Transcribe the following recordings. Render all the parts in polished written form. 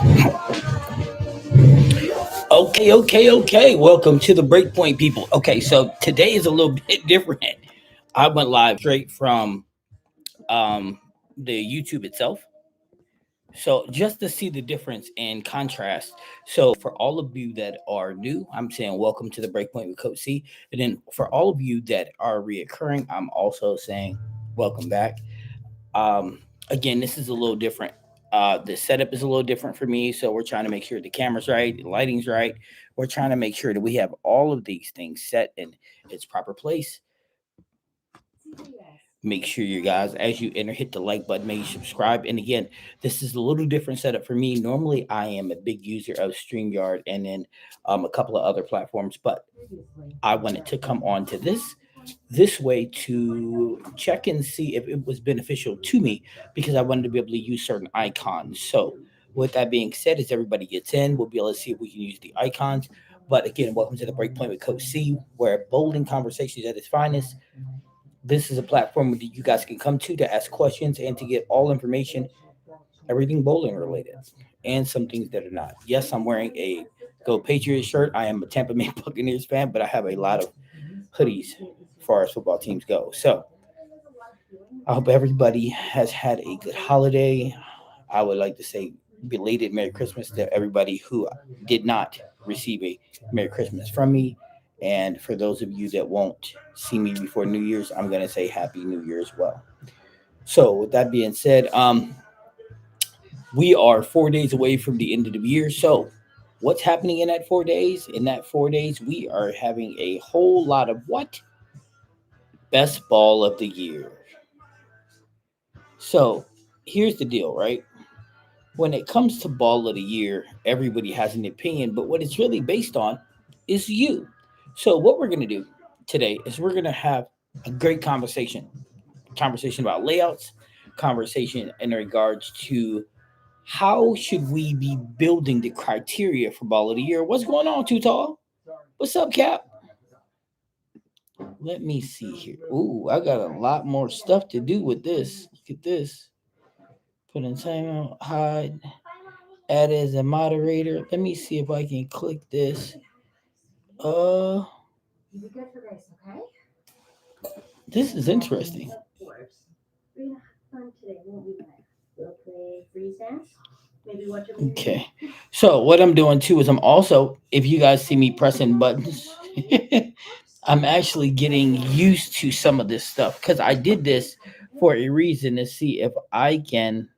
Okay. Welcome to the Breakpoint, people. Okay, so today is a little bit different. I went live straight from um, the YouTube itself. So just to see the difference and contrast. So for all of you that are new, I'm saying welcome to the Breakpoint with Coach C. And then for all of you that are reoccurring, I'm also saying welcome back. Again, this is a little different. The setup is a little different for me, so we're trying to make sure the camera's right, the lighting's right. We're trying to make sure that we have all of these things set in its proper place. Make sure you guys, as you enter, hit the like button, make sure you subscribe. And again, this is a little different setup for me. Normally, I am a big user of StreamYard and then a couple of other platforms, but I wanted to come on to this way to check and see if it was beneficial to me because I wanted to be able to use certain icons. So, with that being said, as everybody gets in, we'll be able to see if we can use the icons. But again, welcome to the Breakpoint with Coach C, where bowling conversations at its finest. This is a platform that you guys can come to ask questions and to get all information, everything bowling related, and some things that are not. Yes, I'm wearing a Go Patriots shirt. I am a Tampa Bay Buccaneers fan, but I have a lot of hoodies as far as football teams go. So I hope everybody has had a good holiday. I would like to say belated Merry Christmas to everybody who did not receive a Merry Christmas from me. And for those of you that won't see me before New Year's, I'm going to say Happy New Year as well. So, with that being said, we are 4 days away from the end of the year. So, what's happening in that 4 days? In that 4 days, we are having a whole lot of what? Best ball of the year. So, here's the deal, right? When it comes to ball of the year, everybody has an opinion, but what it's really based on is you. So what we're going to do today is we're going to have a great conversation about layouts, conversation in regards to how should we be building the criteria for ball of the year. What's going on, Too Tall? What's up, Cap? Let me see here. Ooh, I got a lot more stuff to do with this. Look at this. Put in time, hide, add as a moderator. Let me see if I can click this. Uh, this is interesting. Okay. So what I'm doing too is I'm also, if you guys see me pressing buttons, I'm actually getting used to some of this stuff because I did this for a reason to see if I can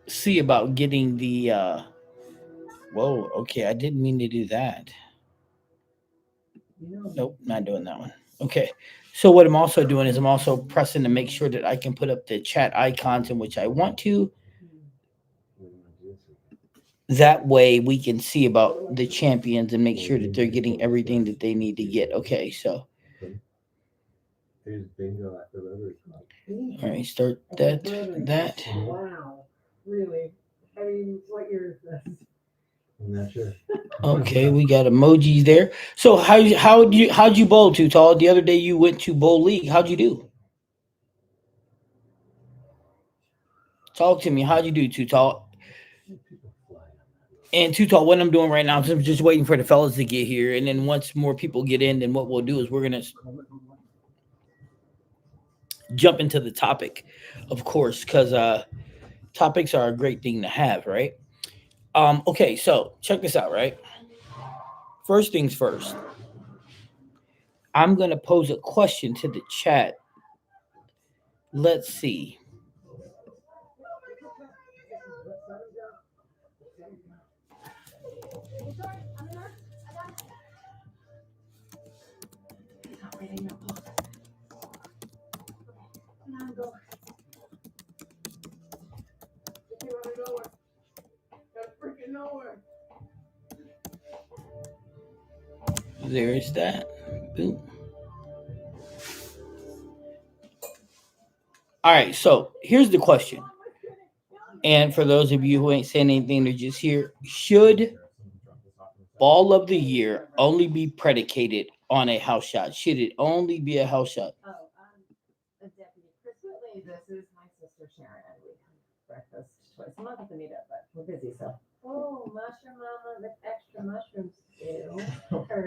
see about getting the whoa, okay, I didn't mean to do that. Nope, not doing that one. Okay. So what I'm also doing is I'm also pressing to make sure that I can put up the chat icons in which I want to. That way we can see about the champions and make sure that they're getting everything that they need to get. Okay, so all right, start that. Okay, we got emojis there. So how'd you bowl, Too Tall? The other day you went to bowl league. How'd you do? Talk to me. How'd you do, Too Tall? And Too Tall, what I'm doing right now is I'm just waiting for the fellas to get here, and then once more people get in, then what we'll do is we're gonna jump into the topic, of course, because topics are a great thing to have, right? Okay, so check this out, right? First things first, I'm gonna pose a question to the chat. Let's see. There's that. Boom. All right, so here's the question. And for those of you who ain't saying anything, they're just here. Should ball of the year only be predicated on a house shot? Should it only be a house shot?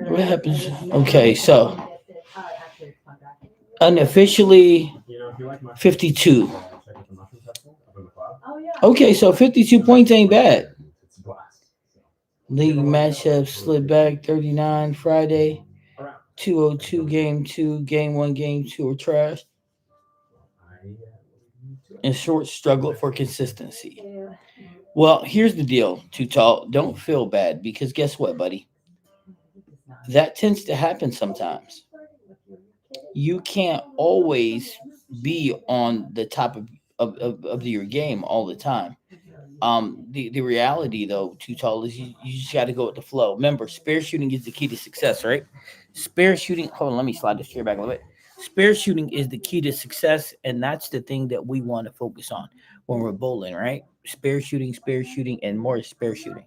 What happens? Okay, so unofficially 52. Okay, so 52 points ain't bad. League matchup slid back 39 Friday. 202 game two, game one, game two are trash. And short struggle for consistency. Well, here's the deal, Too Tall. Don't feel bad because guess what, buddy? That tends to happen sometimes. You can't always be on the top of your game all the time. The reality though, Too Tall, is you just got to go with the flow. Remember, spare shooting is the key to success, right? Spare shooting. Hold on, let me slide this chair back a little bit. Spare shooting is the key to success, and that's the thing that we want to focus on when we're bowling, right? Spare shooting, and more spare shooting.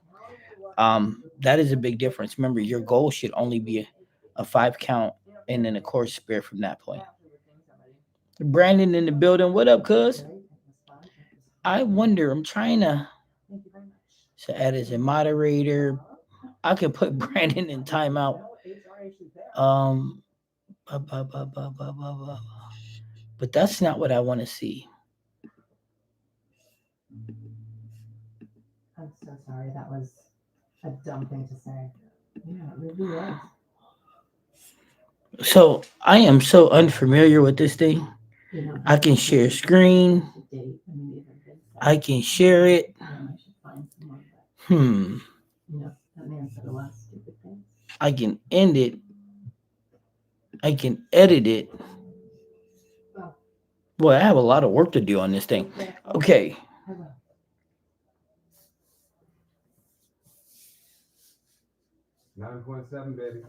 That is a big difference. Remember, your goal should only be a five count, and then of course spare from that point. Brandon in the building. What up, cuz? I wonder. I'm trying to add as a moderator. I could put Brandon in timeout. Um, ba, ba, ba, ba, ba, ba, ba. But that's not what I want to see. I'm so sorry. That was a dumb thing to say. Yeah, it really was. So I am so unfamiliar with this thing. I can share screen. I can share it. Hmm. I can end it. I can edit it. Boy, I have a lot of work to do on this thing. Okay. 9.7, baby.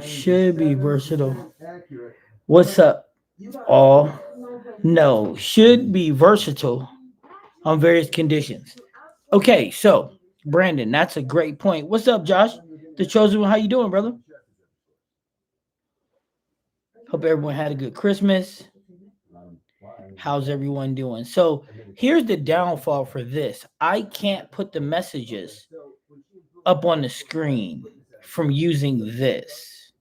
Should be versatile. What's up? All. No, should be versatile on various conditions. Okay, so Brandon, that's a great point. What's up, Josh? The chosen one, how you doing, brother? Hope everyone had a good Christmas. How's everyone doing? So here's the downfall for this. I can't put the messages up on the screen from using this.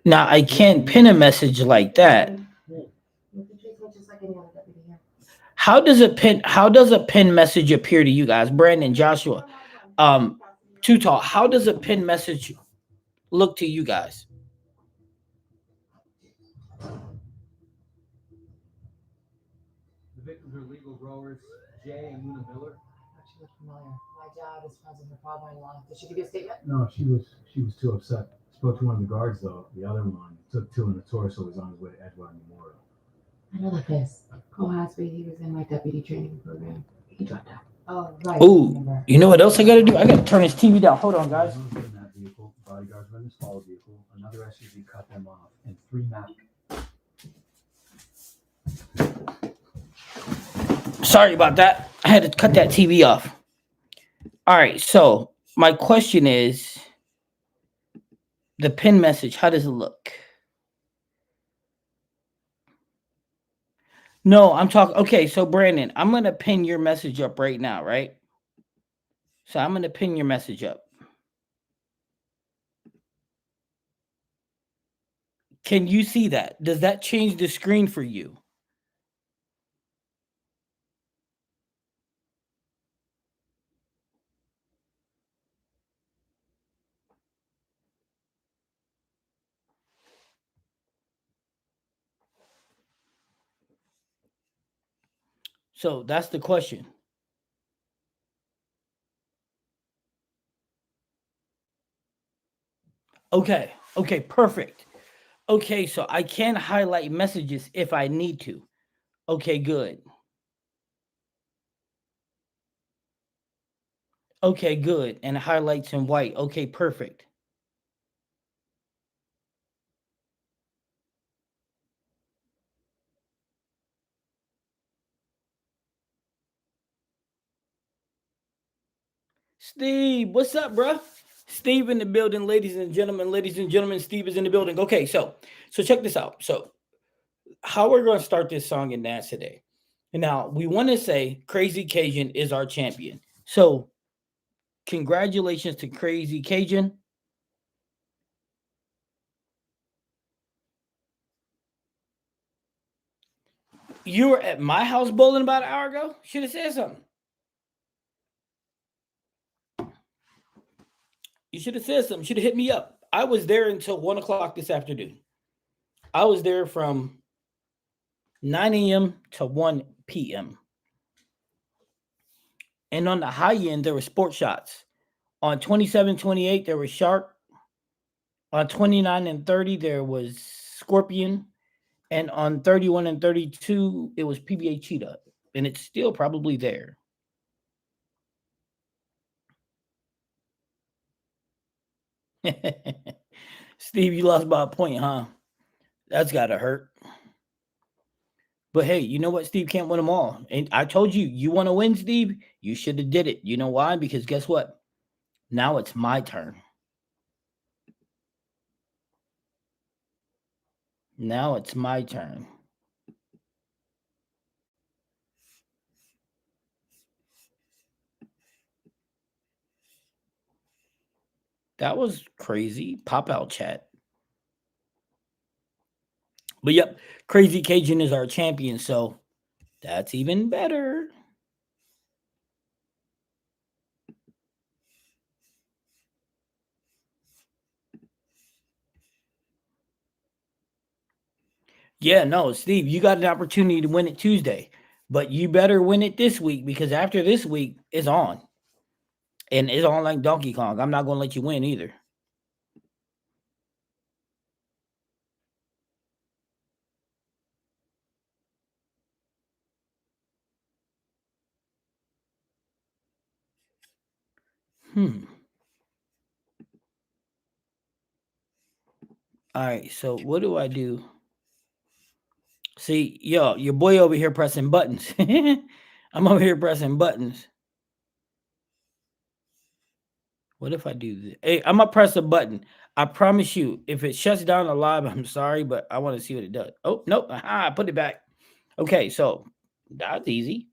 Now I can't pin a message like that. How does a pin message appear to you guys? Brandon, Joshua, Too Tall, how does a pin message look to you guys? The victims are legal growers, Jay and Luna Miller. She looked familiar. My dad is friends with her father-in-law. Did she give you a statement? No, she was too upset. Spoke to one of the guards though. The other one took two in the torso. Was on his way to Edgewater Memorial. I know the face. Cole Hasby, he was in my deputy training program. He dropped out. Oh, right. Ooh, you know what else I gotta do? I gotta turn this TV down. Hold on, guys. Someone was in that vehicle. Bodyguards were in this follow vehicle. Another SUV cut them off, and three map. Sorry about that. I had to cut that TV off. All right, so my question is the pin message, how does it look? No, I'm talking. Okay, so Brandon, I'm going to pin your message up right now, right? So I'm going to pin your message up. Can you see that? Does that change the screen for you? So that's the question. Okay, perfect. Okay, so I can highlight messages if I need to. Okay, good. Okay, good. And highlights in white. Okay, perfect. Steve, what's up, bro? Steve in the building, ladies and gentlemen. Ladies and gentlemen, Steve is in the building. Okay, so check this out. So how we're going to start this song and dance today. Now, we want to say Crazy Cajun is our champion. So, congratulations to Crazy Cajun. You were at my house bowling about an hour ago. Should have said something. You should have said something. Should have hit me up. I was there until 1 o'clock this afternoon. I was there from 9 a.m. to 1 p.m. And on the high end, there were sport shots. On 27, 28, there was Shark. On 29 and 30, there was Scorpion. And on 31 and 32, it was PBA Cheetah. And it's still probably there. Steve, you lost by a point, huh? That's got to hurt. But hey, you know what? Steve can't win them all. And I told you, you want to win, Steve? You should have did it. You know why? Because guess what? Now it's my turn. Now it's my turn. That was crazy. Pop out chat. But yep, Crazy Cajun is our champion, so that's even better. Yeah, no, Steve, you got an opportunity to win it Tuesday, but you better win it this week because after this week it's on. And it's on like Donkey Kong. I'm not going to let you win either. Hmm. All right, so what do I do? See, yo, your boy over here pressing buttons. I'm over here pressing buttons. What if I do this? Hey, I'm gonna press a button. I promise you, if it shuts down the live, I'm sorry, but I want to see what it does. Oh, nope. Aha, I put it back. Okay, so that's easy.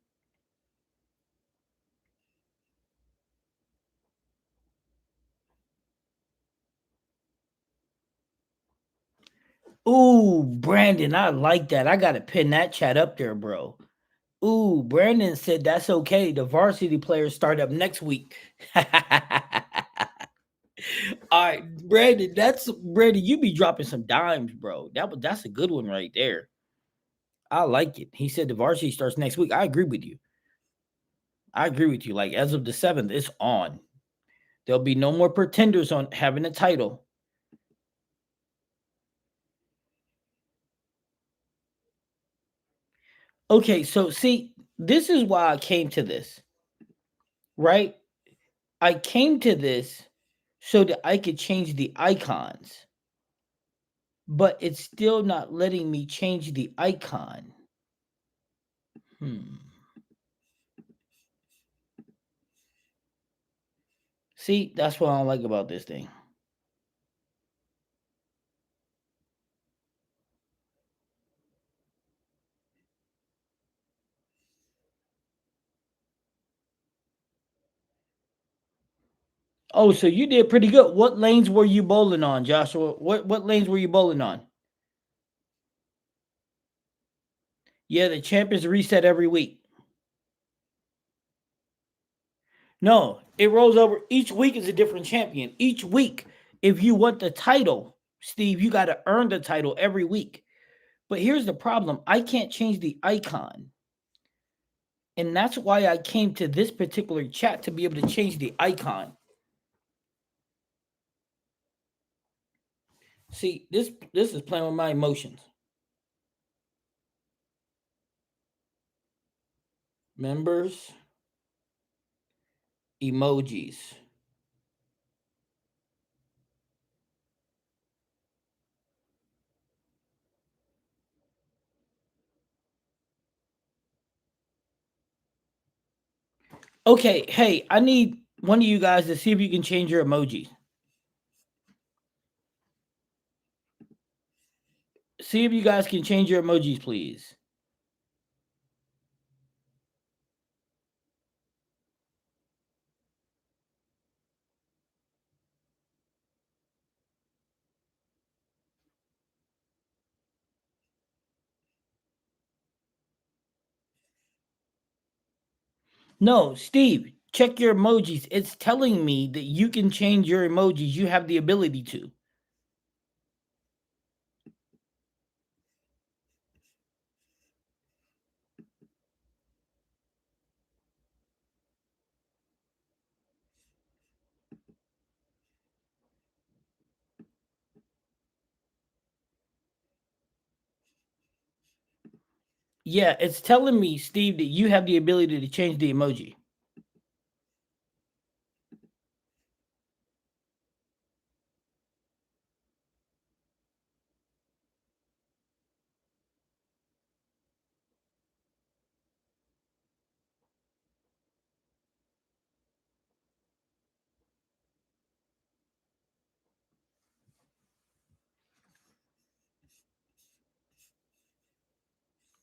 Ooh, Brandon, I like that. I gotta pin that chat up there, bro. Ooh, Brandon said that's okay. The varsity players start up next week. All right, Brandon, that's Brandon. You be dropping some dimes, bro. That's a good one right there. I like it. He said the varsity starts next week. I agree with you. I agree with you. Like as of the 7th, it's on. There'll be no more pretenders on having a title. Okay, so see, this is why I came to this, right? I came to this so that I could change the icons, but it's still not letting me change the icon. Hmm. See, that's what I don't like about this thing. Oh, so you did pretty good. What lanes were you bowling on, Joshua? What lanes were you bowling on? Yeah, the champions reset every week. No, it rolls over. Each week is a different champion. Each week, if you want the title, Steve, you got to earn the title every week. But here's the problem: I can't change the icon. And that's why I came to this particular chat to be able to change the icon. See, this is playing with my emotions. Members, emojis. Okay, hey, I need one of you guys to see if you can change your emojis. See if you guys can change your emojis, please. No, Steve, check your emojis. It's telling me that you can change your emojis. You have the ability to. Yeah, it's telling me, Steve, that you have the ability to change the emoji.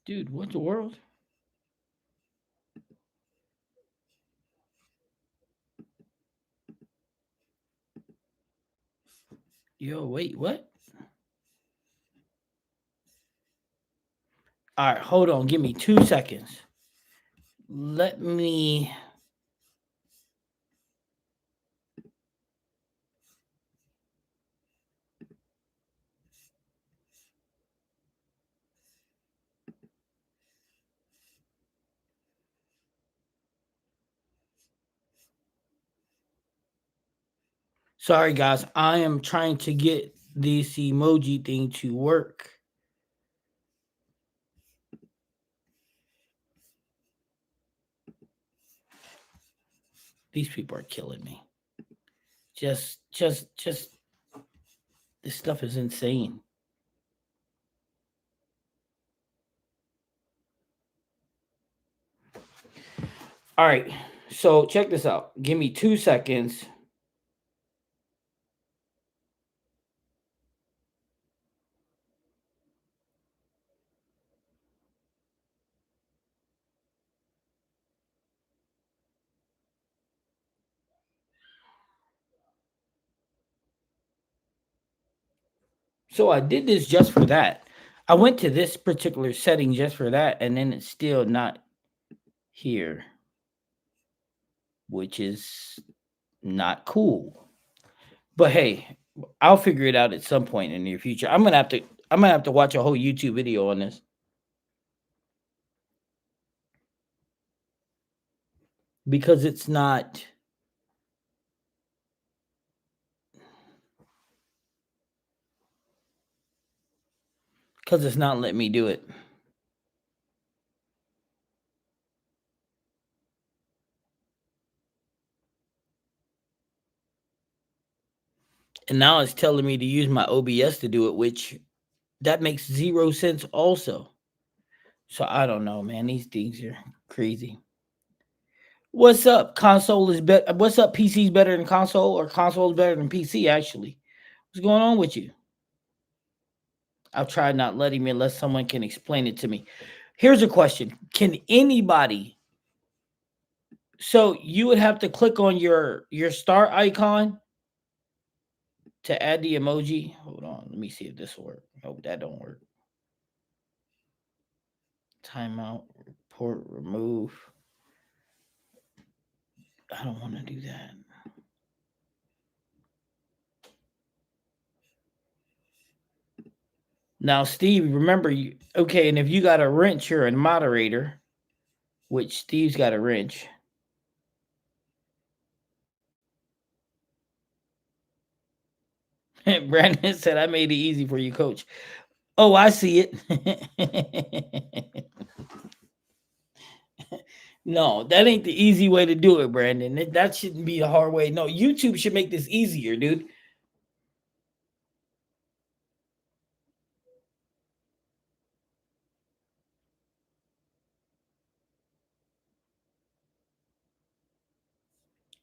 Dude, what the world? Yo, wait, what? All right, hold on. Give me 2 seconds. Let me. Sorry, guys. I am trying to get this emoji thing to work. These people are killing me. Just. This stuff is insane. All right. So check this out. Give me 2 seconds. So I did this just for that. I went to this particular setting just for that, and then it's still not here, which is not cool. But hey, I'll figure it out at some point in the near future. I'm gonna have to watch a whole YouTube video on this because it's not letting me do it. And now it's telling me to use my OBS to do it, which that makes zero sense also. So I don't know, man. These things are crazy. What's up? Console is better. What's up? PC is better than console, or console is better than PC? Actually, what's going on with you? I've tried not letting me unless someone can explain it to me. Here's a question: can anybody? So you would have to click on your star icon to add the emoji. Hold on, let me see if this will work. Nope, that don't work. Timeout, report, remove. I don't want to do that. Now, Steve, remember you okay, and if you got a wrench, you're a moderator, which Steve's got a wrench. Brandon said I made it easy for you, coach. Oh, I see it. No, that ain't the easy way to do it, Brandon. That shouldn't be a hard way. No, YouTube should make this easier, dude.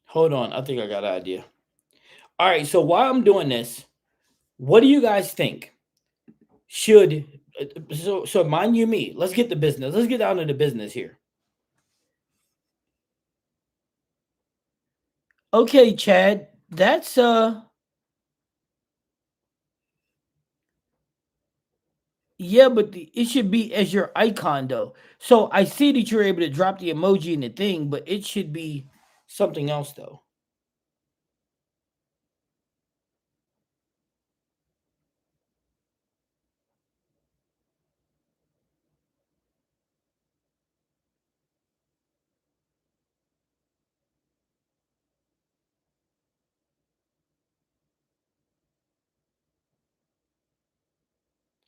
Hold on. I think I got an idea. All right. So while I'm doing this, what do you guys think? should so mind you me, let's get the business. Let's get down to the business here. Okay, Chad, that's yeah, but it should be as your icon though. So I see that you're able to drop the emoji in the thing, but it should be something else though.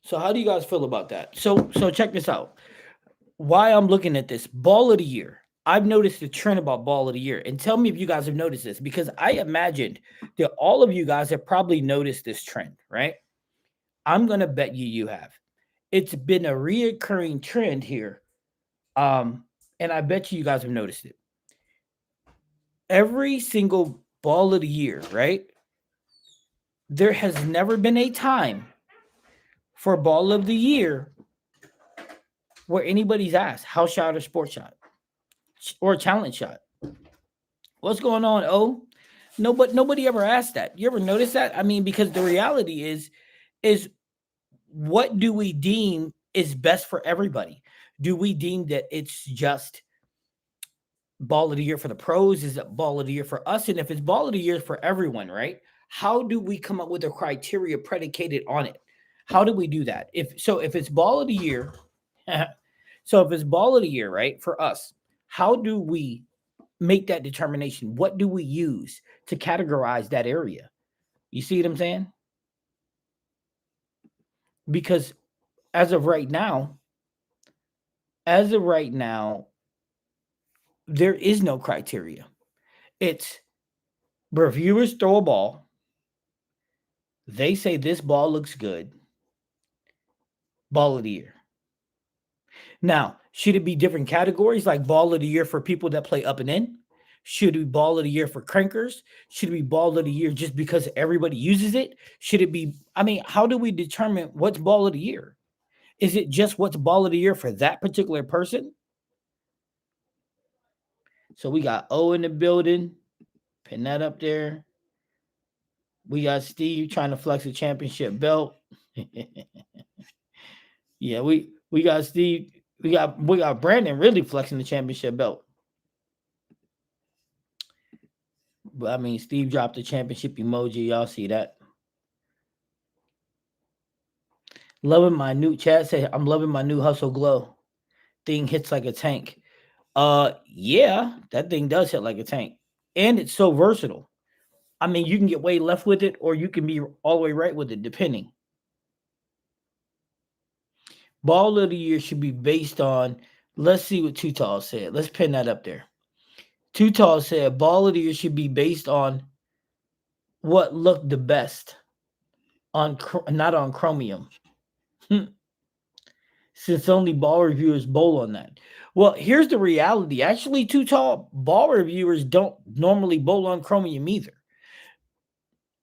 So how do you guys feel about that? So check this out. Why I'm looking at this ball of the year. I've noticed a trend about ball of the year, and tell me if you guys have noticed this because I imagined that all of you guys have probably noticed this trend, right? I'm gonna bet you have. It's been a reoccurring trend here, and I bet you guys have noticed it. Every single ball of the year, right? There has never been a time for ball of the year where anybody's asked house shot or sports shot or challenge shot. What's going on? Oh, no, but nobody ever asked that. You ever notice that? I mean, because the reality is what do we deem is best for everybody? Do we deem that it's just ball of the year for the pros? Is it ball of the year for us? And if it's ball of the year for everyone, right? How do we come up with a criteria predicated on it? How do we do that? If it's ball of the year, so if it's ball of the year, right, for us, how do we make that determination? What do we use to categorize that area? You see what I'm saying? Because as of right now, as of right now, there is no criteria. It's reviewers throw a ball, they say this ball looks good, ball of the year. Now, should it be different categories like ball of the year for people that play up and in? Should it be ball of the year for crankers? Should it be ball of the year just because everybody uses it? Should it be, I mean, how do we determine what's ball of the year? Is it just what's ball of the year for that particular person? So we got O in the building. Pin that up there. We got Steve trying to flex a championship belt. Yeah, we got Steve. We got Brandon really flexing the championship belt. But I mean, Steve dropped the championship emoji. Y'all see that? Loving my new chat said, I'm loving my new hustle glow. Thing hits like a tank. Yeah, that thing does hit like a tank. And it's so versatile. I mean, you can get way left with it, or you can be all the way right with it, depending. Ball of the year should be based on. Let's see what Too Tall said. Let's pin that up there. Too Tall said ball of the year should be based on what looked the best on not on Chromium. Since only ball reviewers bowl on that. Well, here's the reality. Actually, Too Tall ball reviewers don't normally bowl on Chromium either.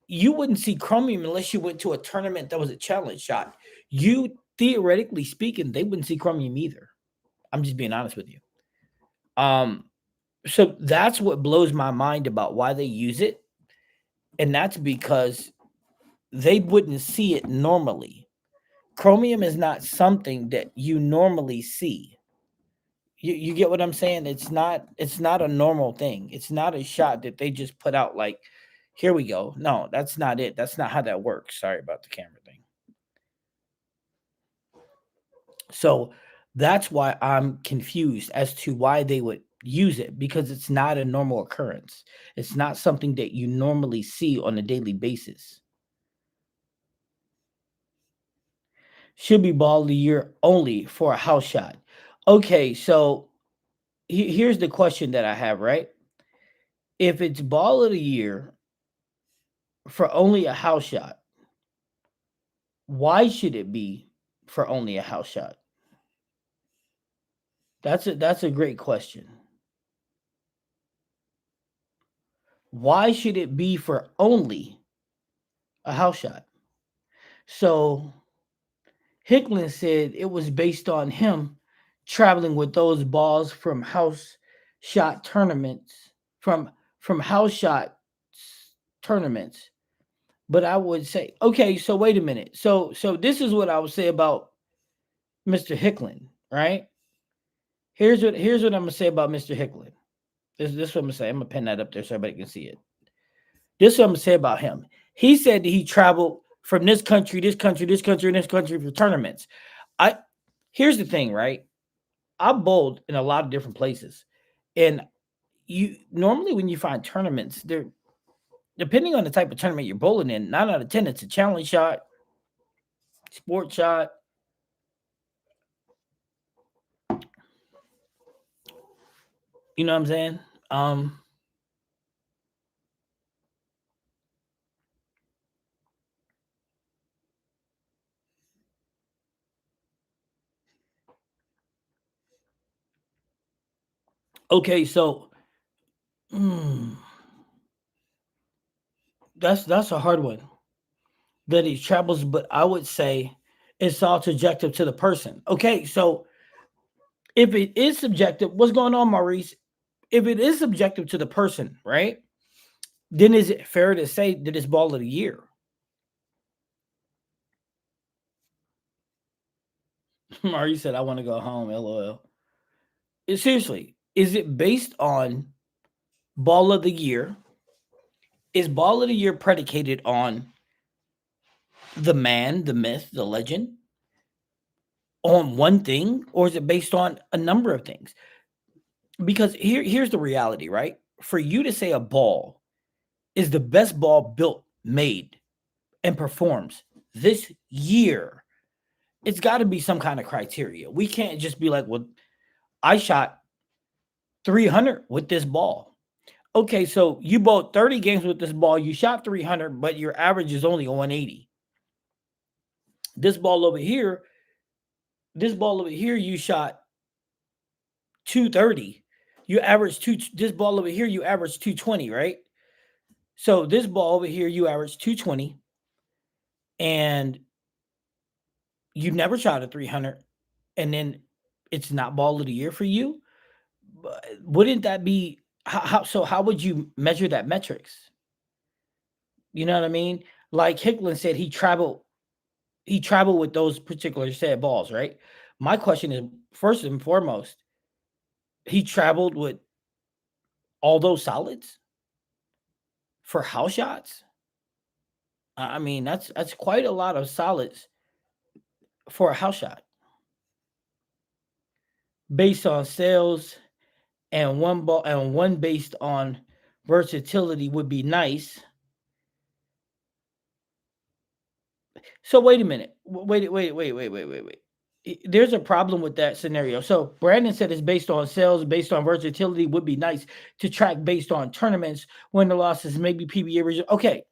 You wouldn't see Chromium unless you went to a tournament that was a challenge shot. You theoretically speaking, they wouldn't see Chromium either. I'm just being honest with you. Um, so that's what blows my mind about why they use it, and that's because they wouldn't see it normally. Chromium is not something that you normally see. You get what I'm saying? It's not a normal thing. It's not a shot that they just put out like, here we go. No, that's not it. That's not how that works. Sorry about the camera thing. So that's why I'm confused as to why they would use it because it's not a normal occurrence. It's not something that you normally see on a daily basis. Should be ball of the year only for a house shot. Okay, so here's the question that I have, right? If it's ball of the year for only a house shot, why should it be for only a house shot? That's a great question. Why should it be for only a house shot? So Hicklin said it was based on him traveling with those balls from house shot tournaments, from house shot tournaments. But I would say, okay, so wait a minute. So this is what I would say about Mr. Hicklin, right? Here's what I'm gonna say about Mr. Hicklin. This is what I'm gonna say. I'm gonna pen that up there so everybody can see it. This is what I'm gonna say about him. He said that he traveled from this country, this country, this country, and this country for tournaments. I Here's the thing, right? I bowled in a lot of different places, and you normally when you find tournaments, they're depending on the type of tournament you're bowling in. 9 out of 10, it's a challenge shot, sport shot. You know what I'm saying? Um, okay, so mm, that's a hard one that he travels, but I would say it's all subjective to the person. Okay, so if it is subjective, what's going on, Maurice? If it is subjective to the person, right? Then is it fair to say that it's ball of the year? Maurice said, "I want to go home." LOL. Seriously, is it based on ball of the year? Is ball of the year predicated on the man, the myth, the legend, on one thing, or is it based on a number of things? Because here's the reality, right? For you to say a ball is the best ball built, made, and performs this year, it's got to be some kind of criteria. We can't just be like, well, I shot 300 with this ball. Okay, so you bowled 30 games with this ball, you shot 300, but your average is only 180. This ball over here, this ball over here, you shot 230. You average this ball over here, you average 220, right? So this ball over here, you average 220, and you never shot a 300, and then it's not ball of the year for you. Wouldn't that be how would you measure that metrics? You know what I mean? Like Hicklin said, he traveled with those particular set balls, right? My question is, first and foremost, he traveled with all those solids for house shots. I mean, that's quite a lot of solids for a house shot based on sales, and one ball and one based on versatility would be nice. So wait a minute. Wait. There's a problem with that scenario. So Brandon said it's based on sales, based on versatility would be nice to track based on tournaments, win the losses, maybe PBA region. Okay.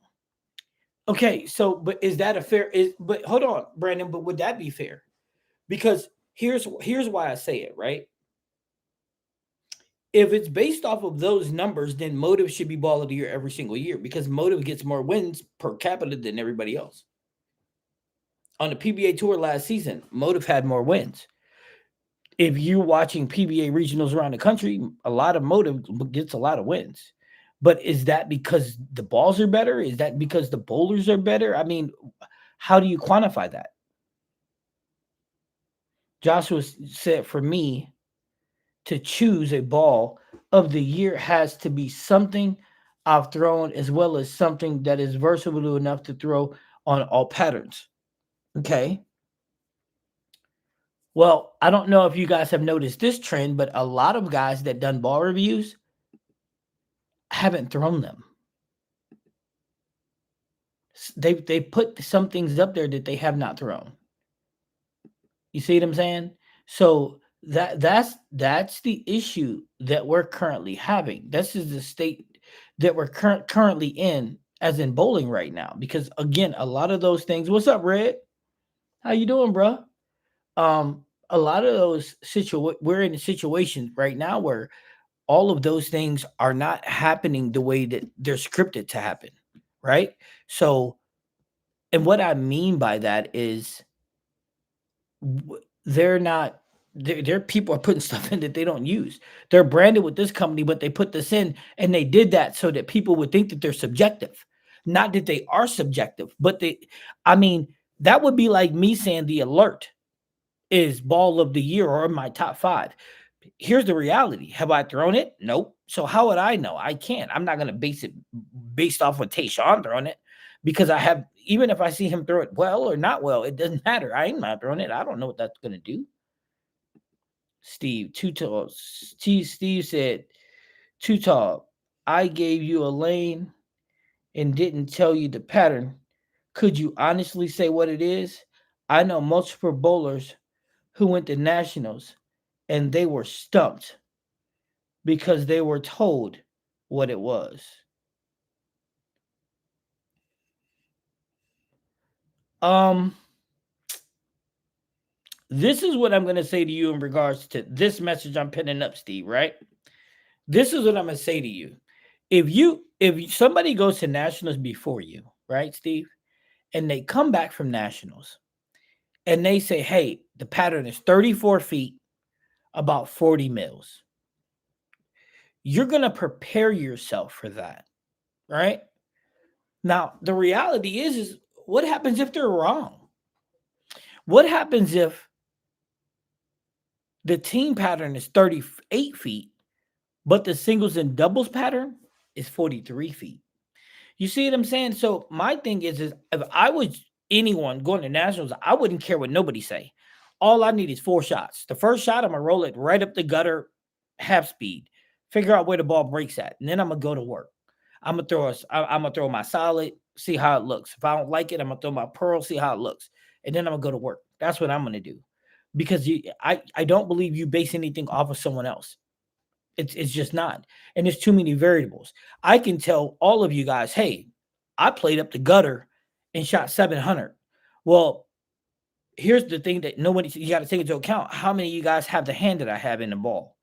Okay. So but is that a fair is but hold on, Brandon, but would that be fair? Because here's why I say it, right? If it's based off of those numbers, then Motive should be ball of the year every single year because Motive gets more wins per capita than everybody else. On the PBA tour last season, Motive had more wins. If you're watching PBA regionals around the country, a lot of Motive gets a lot of wins. But is that because the balls are better? Is that because the bowlers are better? I mean, how do you quantify that? Joshua said, for me, to choose a ball of the year has to be something I've thrown as well as something that is versatile enough to throw on all patterns. Okay. Well, I don't know if you guys have noticed this trend, but a lot of guys that done ball reviews haven't thrown them. They put some things up there that they have not thrown. You see what I'm saying? So that's the issue that we're currently having. This is the state that we're currently in, as in bowling right now. Because again, a lot of those things. What's up, Red? How you doing, bro? A lot of those we're in a situation right now where all of those things are not happening the way that they're scripted to happen, right? So, and what I mean by that is They're not. Their people are putting stuff in that they don't use. They're branded with this company, but they put this in, and they did that so that people would think that they're subjective, not that they are subjective. But they, I mean, that would be like me saying the alert is ball of the year or in my top five. Here's the reality. Have I thrown it? Nope. So how would I know? I can't. I'm not going to base it based off of Tayshawn throwing it because I have, even if I see him throw it well or not well, it doesn't matter. I ain't not throwing it. I don't know what that's going to do. Steve, too tall. Steve said, too tall. I gave you a lane and didn't tell you the pattern. Could you honestly say what it is? I know multiple bowlers who went to nationals and they were stumped because they were told what it was. Um, this is what I'm going to say to you in regards to this message I'm pinning up, Steve, right? This is what I'm going to say to you. If somebody goes to nationals before you, right, Steve, and they come back from nationals and they say, "Hey, the pattern is 34 feet, about 40 mils." You're going to prepare yourself for that, right? Now, the reality is what happens if they're wrong? What happens if the team pattern is 38 feet, but the singles and doubles pattern is 43 feet? You see what I'm saying? So my thing is if I was anyone going to nationals, I wouldn't care what nobody say. All I need is 4 shots. The first shot, I'm gonna roll it right up the gutter, half speed, figure out where the ball breaks at, and then I'm gonna go to work. I'm gonna throw my solid, see how it looks. If I don't like it, I'm gonna throw my pearl, see how it looks, and then I'm gonna go to work. That's what I'm gonna do, because I don't believe you base anything off of someone else. It's just not. And there's too many variables. I can tell all of you guys, hey, I played up the gutter and shot 700. Well, here's the thing that nobody, you got to take into account. How many of you guys have the hand that I have in the ball?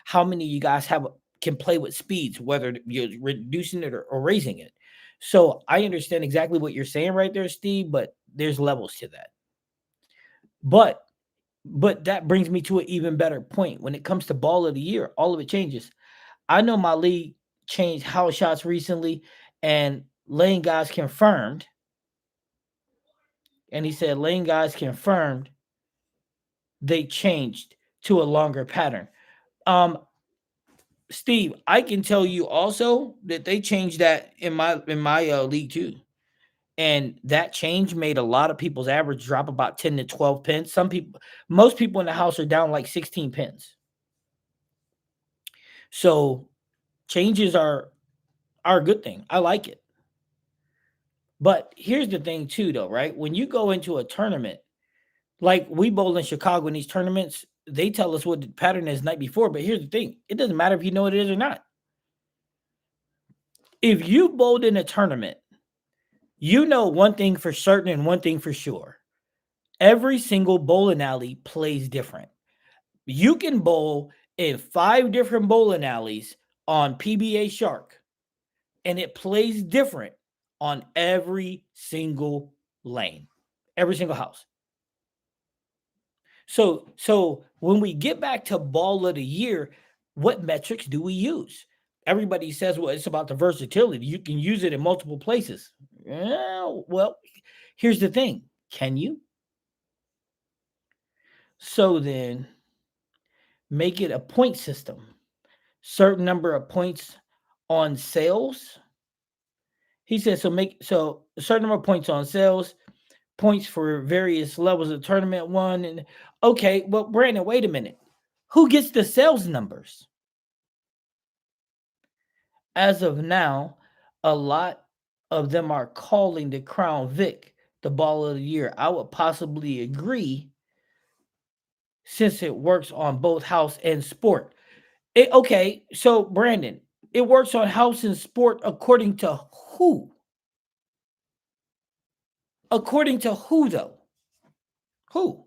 How many of you guys can play with speeds, whether you're reducing it or raising it? So I understand exactly what you're saying right there, Steve, but there's levels to that. But that brings me to an even better point. When it comes to ball of the year, all of it changes. I know my league changed house shots recently, and lane guys confirmed. And he said lane guys confirmed they changed to a longer pattern. Um, Steve, I can tell you also that they changed that in my league too, and that change made a lot of people's average drop about 10 to 12 pins. Most people in the house are down like 16 pins. So changes are a good thing. I like it. But here's the thing too, though, right? When you go into a tournament, like we bowl in Chicago in these tournaments, they tell us what the pattern is the night before. But here's the thing: it doesn't matter if you know what it is or not. If you bowled in a tournament, you know one thing for certain and one thing for sure. Every single bowling alley plays different. You can bowl in 5 different bowling alleys on PBA Shark, and it plays different on every single lane, every single house. So when we get back to ball of the year, what metrics do we use? Everybody says, well, it's about the versatility. You can use it in multiple places. Well, here's the thing. Can you? So then make it a point system. Certain number of points on sales. He said, so a certain number of points on sales, points for various levels of tournament one. And okay, well, Brandon, wait a minute. Who gets the sales numbers? As of now, a lot of them are calling the Crown Vic the ball of the year. I would possibly agree since it works on both house and sport. Okay, so Brandon, it works on house and sport according to who? According to who, though? Who?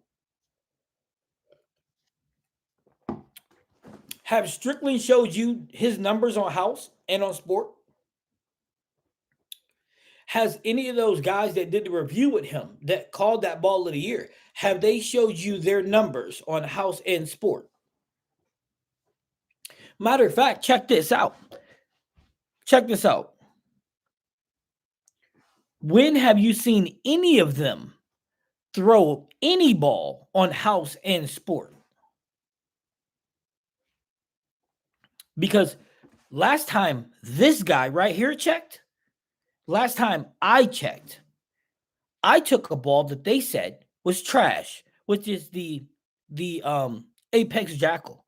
Have Strickland showed you his numbers on house and on sport? Has any of those guys that did the review with him that called that ball of the year, have they showed you their numbers on House and Sport? Matter of fact, check this out. Check this out. When have you seen any of them throw any ball on House and Sport? Because last time this guy right here checked, last time I checked, I took a ball that they said was trash, which is the Apex Jackal,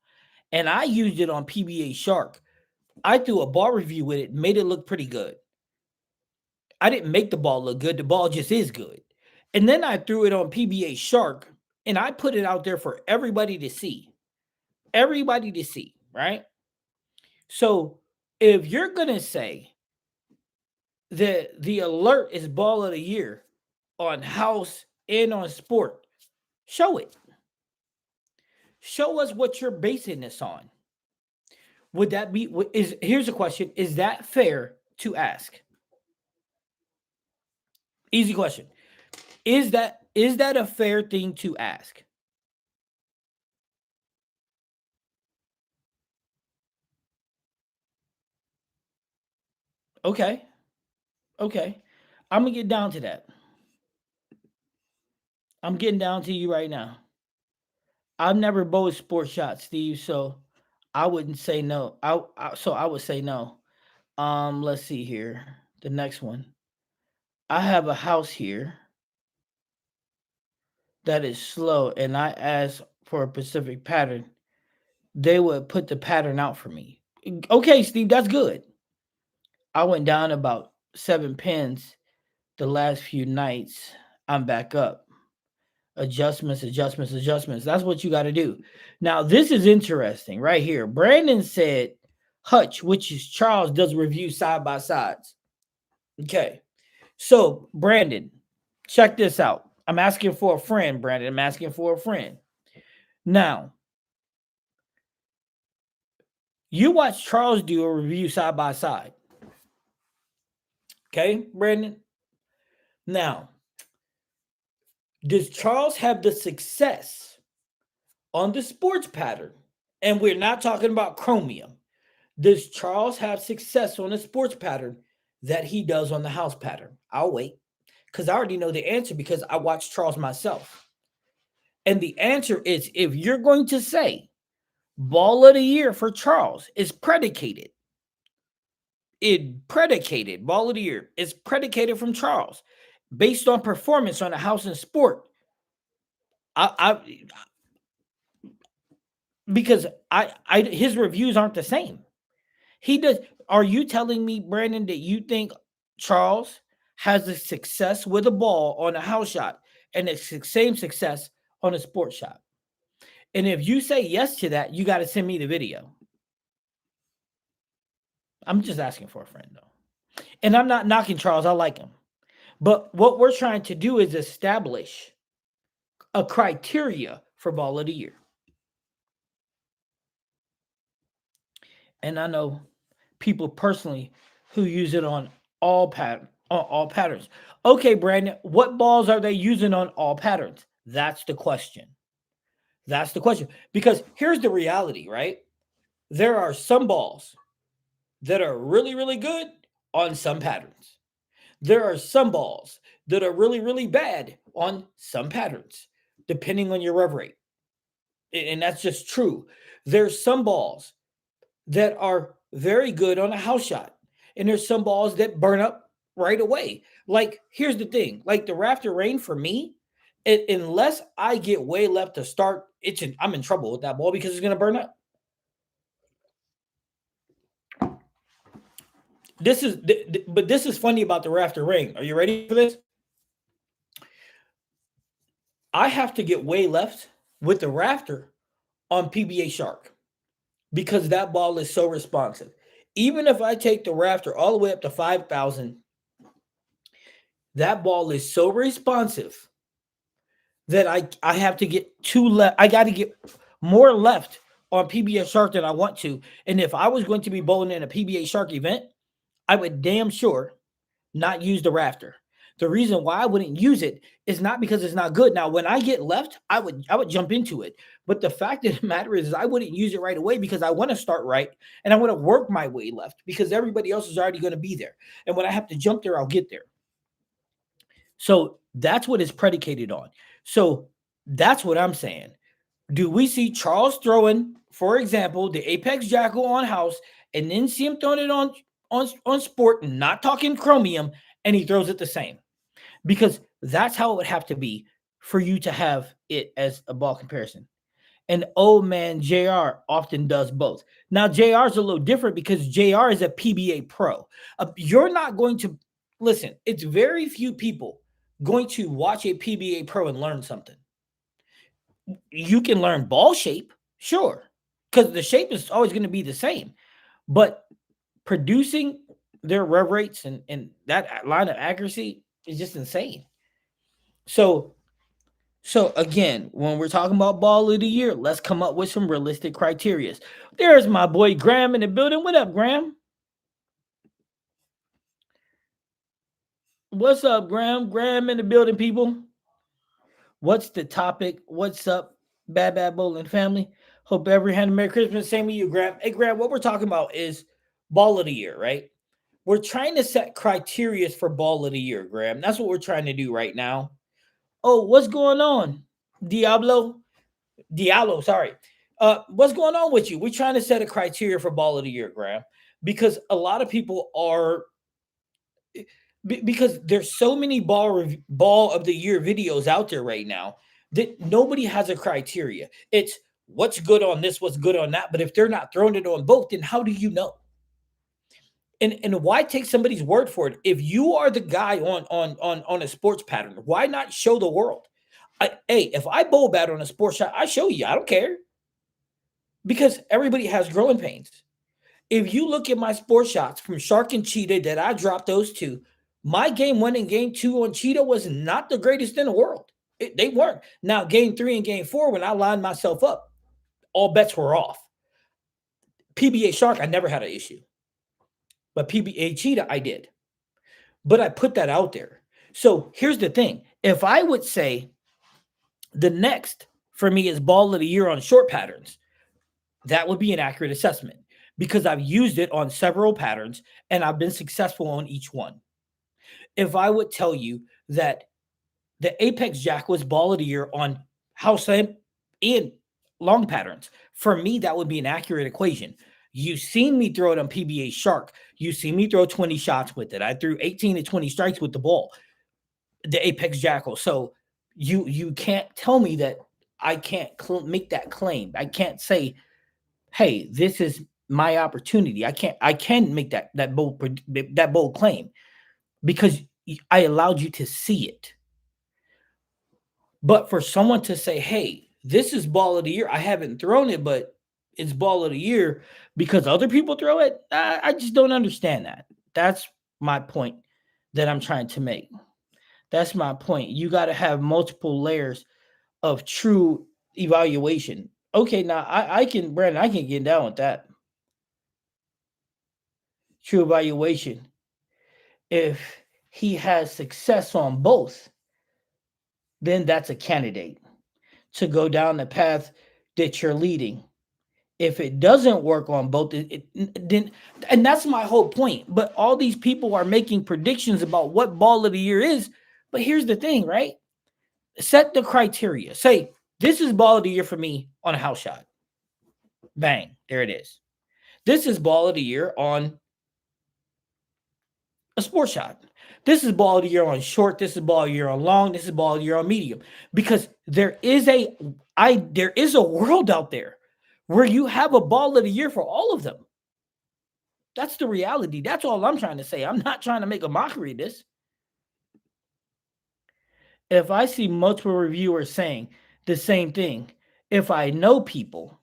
and I used it on PBA Shark. I threw a ball review with it, made it look pretty good. I didn't make the ball look good. The ball just is good. And then I threw it on PBA Shark and I put it out there for everybody to see. Everybody to see, right? So if you're going to say that the alert is ball of the year on House and on Sport, show it. Show us what you're basing this on. Would that be, here's a question. Is that fair to ask? Easy question. Is that a fair thing to ask? Okay. Okay. I'm going to get down to that. I'm getting down to you right now. I've never bowled sports shot, Steve, so I wouldn't say no. So I would say no. Let's see here. The next one. I have a house here that is slow and I ask for a specific pattern. They would put the pattern out for me. Okay, Steve, that's good. I went down about 7 pins the last few nights. I'm back up. Adjustments. That's what you got to do. Now, this is interesting right here. Brandon said Hutch, which is Charles, does review side by sides. Okay. So, Brandon, check this out. I'm asking for a friend, Brandon. I'm asking for a friend. Now, you watch Charles do a review side by side. Okay, Brandon? Now, does Charles have the success on the sports pattern? And we're not talking about chromium. Does Charles have success on the sports pattern that he does on the house pattern? I'll wait because I already know the answer because I watched Charles myself. And the answer is if you're going to say ball of the year for Charles is predicated, ball of the year is predicated from Charles based on performance on the house and sport. Because his reviews aren't the same. He does. Are you telling me, Brandon, that you think Charles has the success with a ball on a house shot and the same success on a sports shot? And if you say yes to that, you got to send me the video. I'm just asking for a friend, though. And I'm not knocking Charles. I like him. But what we're trying to do is establish a criteria for ball of the year. And I know people personally who use it on all patterns. Okay, Brandon, what balls are they using on all patterns? That's the question. That's the question. Because here's the reality, right? There are some balls that are really, really good on some patterns. There are some balls that are really, really bad on some patterns, depending on your rev rate. And that's just true. There's some balls that are very good on a house shot. And there's some balls that burn up right away. Like, here's the thing. Like the Rafter Rain for me, unless I get way left to start itching, I'm in trouble with that ball because it's going to burn up. This is funny about the Rafter Rain. Are you ready for this? I have to get way left with the Rafter on PBA Shark because that ball is so responsive. Even if I take the Rafter all the way up to 5,000, that ball is so responsive that I have to get two left. I got to get more left on PBA Shark than I want to. And if I was going to be bowling in a PBA Shark event, I would damn sure not use the rafter. The reason why I wouldn't use it is not because it's not good. Now, when I get left, I would jump into it. But the fact of the matter is I wouldn't use it right away because I want to start right and I want to work my way left because everybody else is already going to be there. And when I have to jump there, I'll get there. So that's what it's predicated on. So that's what I'm saying. Do we see Charles throwing, for example, the Apex Jackal on house and then see him throwing it on sport, not talking chromium, and he throws it the same? Because that's how it would have to be for you to have it as a ball comparison. And old man JR often does both. Now JR is a little different because JR is a PBA pro. You're not going to listen. It's very few people going to watch a PBA pro and learn something. You can learn ball shape, sure, because the shape is always going to be the same. But producing their rev rates and that line of accuracy is just insane. So so again, when we're talking about ball of the year, let's come up with some realistic criteria. There's my boy Graham in the building. What up, Graham? What's up, Graham? Graham in the building, people. What's the topic? What's up, Bad Bowling family? Hope everyone had a Merry Christmas. Same with you, Graham. Hey, Graham, what we're talking about is ball of the year, right? We're trying to set criteria for ball of the year, Graham. That's what we're trying to do right now. Oh, what's going on? Diallo, sorry. What's going on with you? We're trying to set a criteria for ball of the year, Graham, because a lot of people are because there's so many ball of the year videos out there right now that nobody has a criteria. It's what's good on this, what's good on that. But if they're not throwing it on both, then how do you know? And why take somebody's word for it? If you are the guy on a sports pattern, why not show the world? Hey, if I bowl bad on a sports shot, I show you. I don't care because everybody has growing pains. If you look at my sports shots from Shark and Cheetah that I dropped those two, my game one and game two on Cheetah was not the greatest in the world. They weren't. Now, game three and game four, when I lined myself up, all bets were off. PBA Shark, I never had an issue. But PBA Cheetah, I did. But I put that out there. So here's the thing. If I would say the next for me is ball of the year on short patterns, that would be an accurate assessment because I've used it on several patterns and I've been successful on each one. If I would tell you that the Apex Jack was ball of the year on house and long patterns, for me, that would be an accurate equation. You've seen me throw it on PBA Shark. You've seen me throw 20 shots with it. I threw 18 to 20 strikes with the ball, the Apex Jackal. So you can't tell me that I can't make that claim. I can't say, hey, this is my opportunity. I can make that bold claim because I allowed you to see it. But for someone to say, hey, this is ball of the year, I haven't thrown it, but it's ball of the year because other people throw it, I just don't understand that. That's my point that I'm trying to make. That's my point. You got to have multiple layers of true evaluation. Okay, now I can, Brandon, I can get down with that. True evaluation. If he has success on both, then that's a candidate to go down the path that you're leading. If it doesn't work on both, then, and that's my whole point. But all these people are making predictions about what ball of the year is. But here's the thing, right? Set the criteria. Say, this is ball of the year for me on a house shot. Bang, there it is. This is ball of the year on a sports shot. This is ball of the year on short. This is ball of the year on long. This is ball of the year on medium. Because there is a world out there where you have a ball of the year for all of them. That's the reality. That's all I'm trying to say. I'm not trying to make a mockery of this. If I see multiple reviewers saying the same thing, if I know people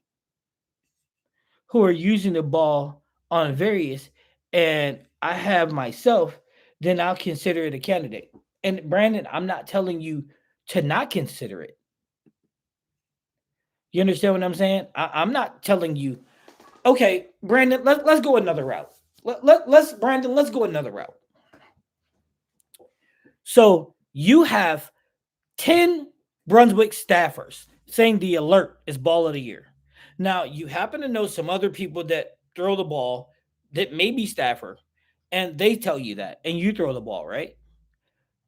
who are using the ball on various and I have myself, then I'll consider it a candidate. And Brandon, I'm not telling you to not consider it. You understand what I'm saying? I'm not telling you, okay, Brandon, let's go another route. Let's go another route. So you have 10 Brunswick staffers saying the alert is ball of the year. Now, you happen to know some other people that throw the ball that may be staffer, and they tell you that, and you throw the ball, right?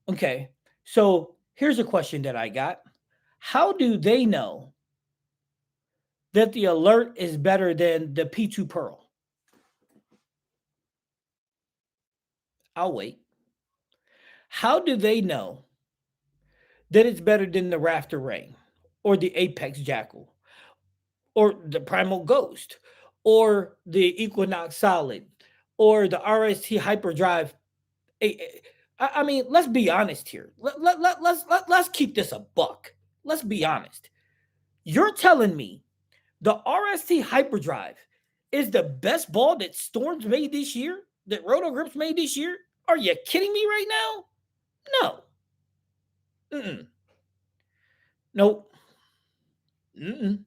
Okay. So here's a question that I got. How do they know that the alert is better than the P2 Pearl? I'll wait. How do they know that it's better than the Rafter Ring or the Apex Jackal or the Primal Ghost or the Equinox Solid or the RST Hyperdrive? I mean, let's be honest here. Let's keep this a buck. Let's be honest. You're telling me the RST Hyperdrive is the best ball that Storms made this year? That Roto Grips made this year? Are you kidding me right now? No. Mm-mm. Nope. Mm-mm.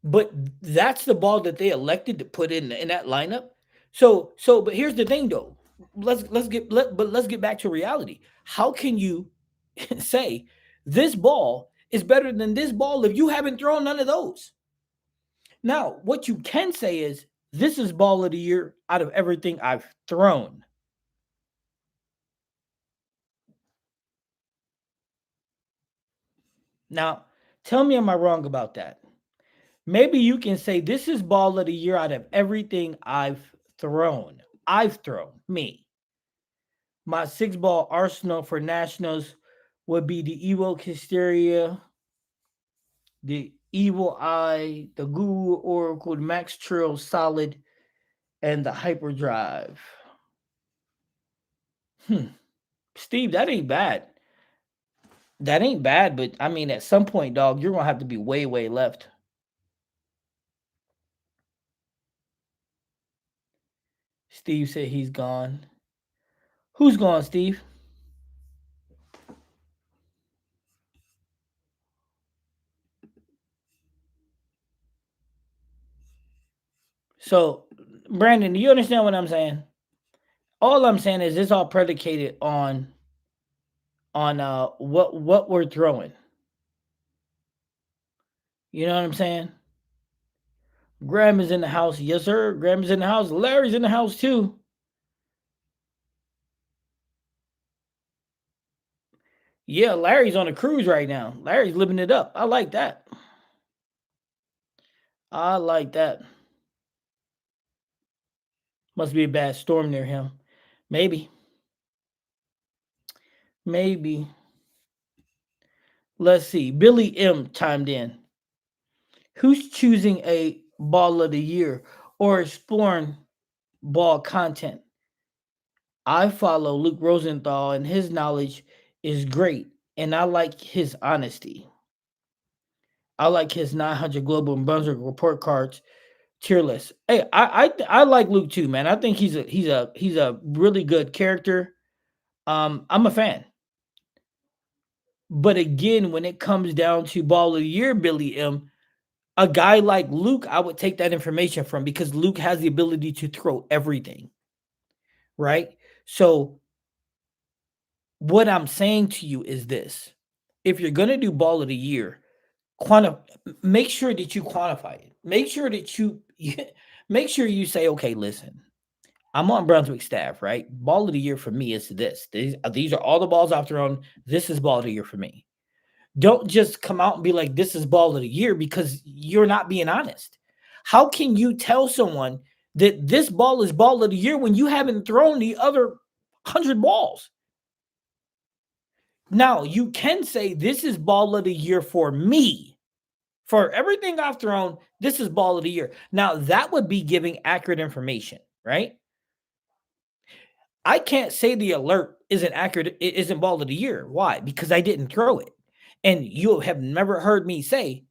But that's the ball that they elected to put in that lineup. But here's the thing though. Let's get back to reality. How can you say this ball is better than this ball if you haven't thrown none of those? Now, what you can say is this is ball of the year out of everything I've thrown. Now, tell me, am I wrong about that? Maybe you can say this is ball of the year out of everything I've thrown. I've thrown me. My 6 ball arsenal for nationals would be the Evo Hysteria, the Evil Eye, the Google Oracle, the Max Trill Solid, and the Hyperdrive. Hmm. Steve, that ain't bad. That ain't bad, but I mean, at some point, dog, you're gonna have to be way, way left. Steve said he's gone. Who's gone, Steve? So, Brandon, do you understand what I'm saying? All I'm saying is it's all predicated on what we're throwing. You know what I'm saying? Graham is in the house. Yes, sir. Graham is in the house. Larry's in the house too. Yeah, Larry's on a cruise right now. Larry's living it up. I like that. I like that. Must be a bad storm near him. Maybe. Maybe. Let's see. Billy M chimed in. Who's choosing a ball of the year or exploring ball content? I follow Luke Rosenthal, and his knowledge is great, and I like his honesty. I like his 900 Global and Brunswick report cards tier list. Hey, I like Luke too, man. I think he's a really good character. I'm a fan. But again, when it comes down to ball of the year, Billy M, a guy like Luke, I would take that information from because Luke has the ability to throw everything, right? So what I'm saying to you is this: if you're gonna do ball of the year, quanti- make sure that you quantify it. Make sure that you make sure you say, okay, listen, I'm on Brunswick staff, right? Ball of the year for me is this. These are all the balls I've thrown. This is ball of the year for me. Don't just come out and be like, this is ball of the year because you're not being honest. How can you tell someone that this ball is ball of the year when you haven't thrown the other 100 balls? Now, you can say this is ball of the year for me. For everything I've thrown, this is ball of the year. Now, that would be giving accurate information, right? I can't say the alert isn't accurate, it isn't ball of the year. Why? Because I didn't throw it. And you have never heard me say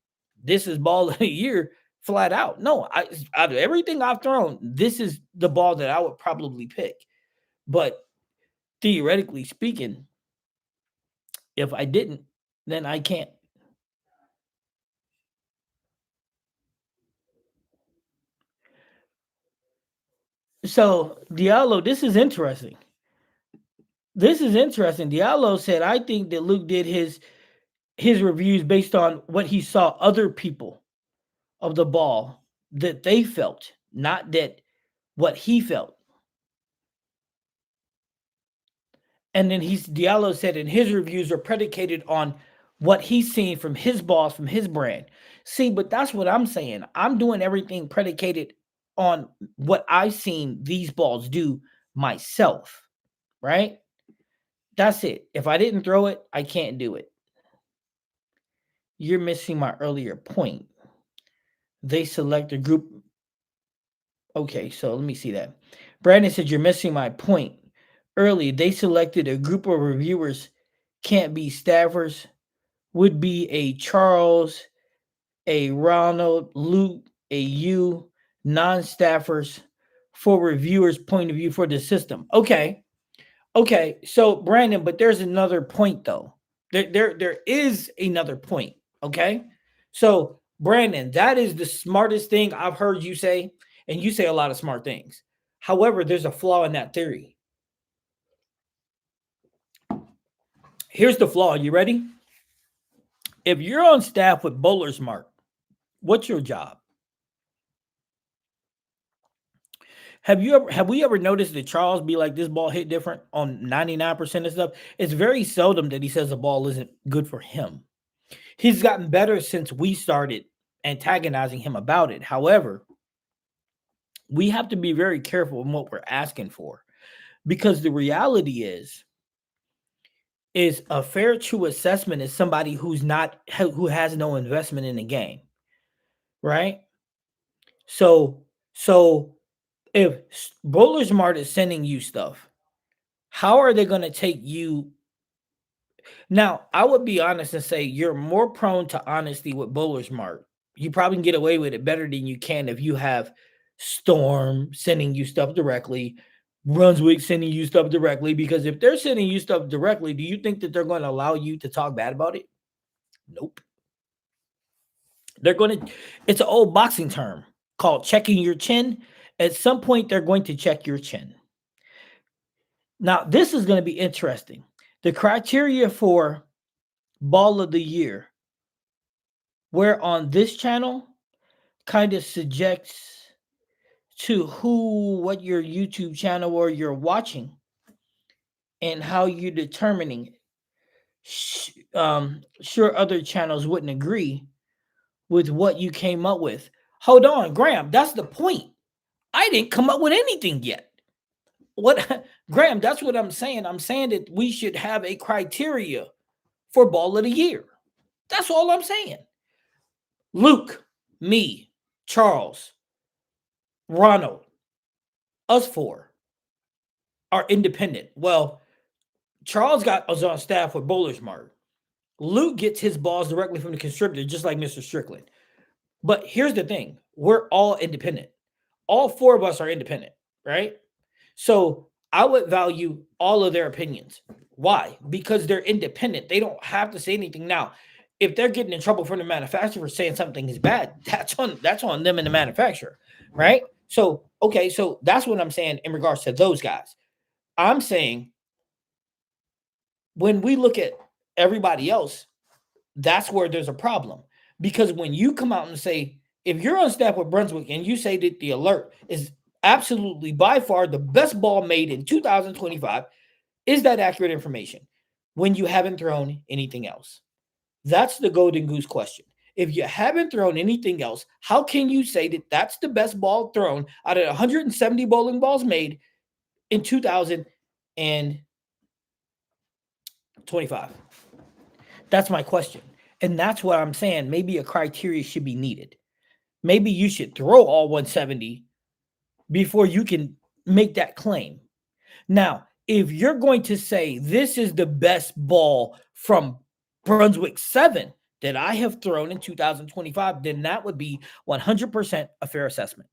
this is ball of the year flat out. No, out of everything I've thrown, this is the ball that I would probably pick. But theoretically speaking, if I didn't, then I can't. So, Diallo, this is interesting. This is interesting. Diallo said, I think that Luke did his reviews based on what he saw other people of the ball that they felt, not that what he felt. And then Diallo said, and his reviews are predicated on what he's seen from his boss, from his brand. See, but that's what I'm saying. I'm doing everything predicated on what I've seen these balls do myself, right? That's it. If I didn't throw it, I can't do it. You're missing my earlier point. They select a group. Okay, so let me see that. Brandon said, you're missing my point. Early, they selected a group of reviewers, can't be staffers, would be a Charles, a Ronald, Luke, a you, non-staffers for reviewers' point of view for the system. Okay. So Brandon, but there's another point though. There is another point. Okay. So Brandon, that is the smartest thing I've heard you say, and you say a lot of smart things. However, there's a flaw in that theory. Here's the flaw. You ready? If you're on staff with Bowler's Mark, what's your job? Have we ever noticed that Charles be like, this ball hit different on 99% of stuff? It's very seldom that he says the ball isn't good for him. He's gotten better since we started antagonizing him about it. However, we have to be very careful in what we're asking for, because the reality is a fair, true assessment is somebody who has no investment in the game, right? So if Bowler Smart is sending you stuff, how are they going to take you? Now, I would be honest and say you're more prone to honesty with Bowler Smart. You probably can get away with it better than you can if you have Storm sending you stuff directly, Brunswick sending you stuff directly. Because if they're sending you stuff directly, do you think that they're going to allow you to talk bad about it? Nope. They're going to, it's an old boxing term called checking your chin. At some point, they're going to check your chin. Now, this is going to be interesting. The criteria for Ball of the Year, where on this channel, kind of subjects to what your YouTube channel or you're watching and how you're determining it. Sure, other channels wouldn't agree with what you came up with. Hold on, Graham, that's the point. I didn't come up with anything yet. What, Graham, that's what I'm saying. I'm saying that we should have a criteria for Ball of the Year. That's all I'm saying. Luke, me, Charles, Ronald, us four are independent. Well, Charles was on staff with Bowler's Mark. Luke gets his balls directly from the constrictor, just like Mr. Strickland. But here's the thing. We're all independent. All four of us are independent, right? So I would value all of their opinions. Why? Because they're independent. They don't have to say anything. Now, if they're getting in trouble from the manufacturer for saying something is bad, that's on them and the manufacturer, right? So, okay, so that's what I'm saying in regards to those guys. I'm saying when we look at everybody else, that's where there's a problem. Because when you come out and say, if you're on staff with Brunswick and you say that the alert is absolutely by far the best ball made in 2025, is that accurate information when you haven't thrown anything else? That's the golden goose question. If you haven't thrown anything else, how can you say that that's the best ball thrown out of 170 bowling balls made in 2025? That's my question. And that's what I'm saying. Maybe a criteria should be needed. Maybe you should throw all 170 before you can make that claim. Now, if you're going to say this is the best ball from Brunswick 7 that I have thrown in 2025, then that would be 100% a fair assessment.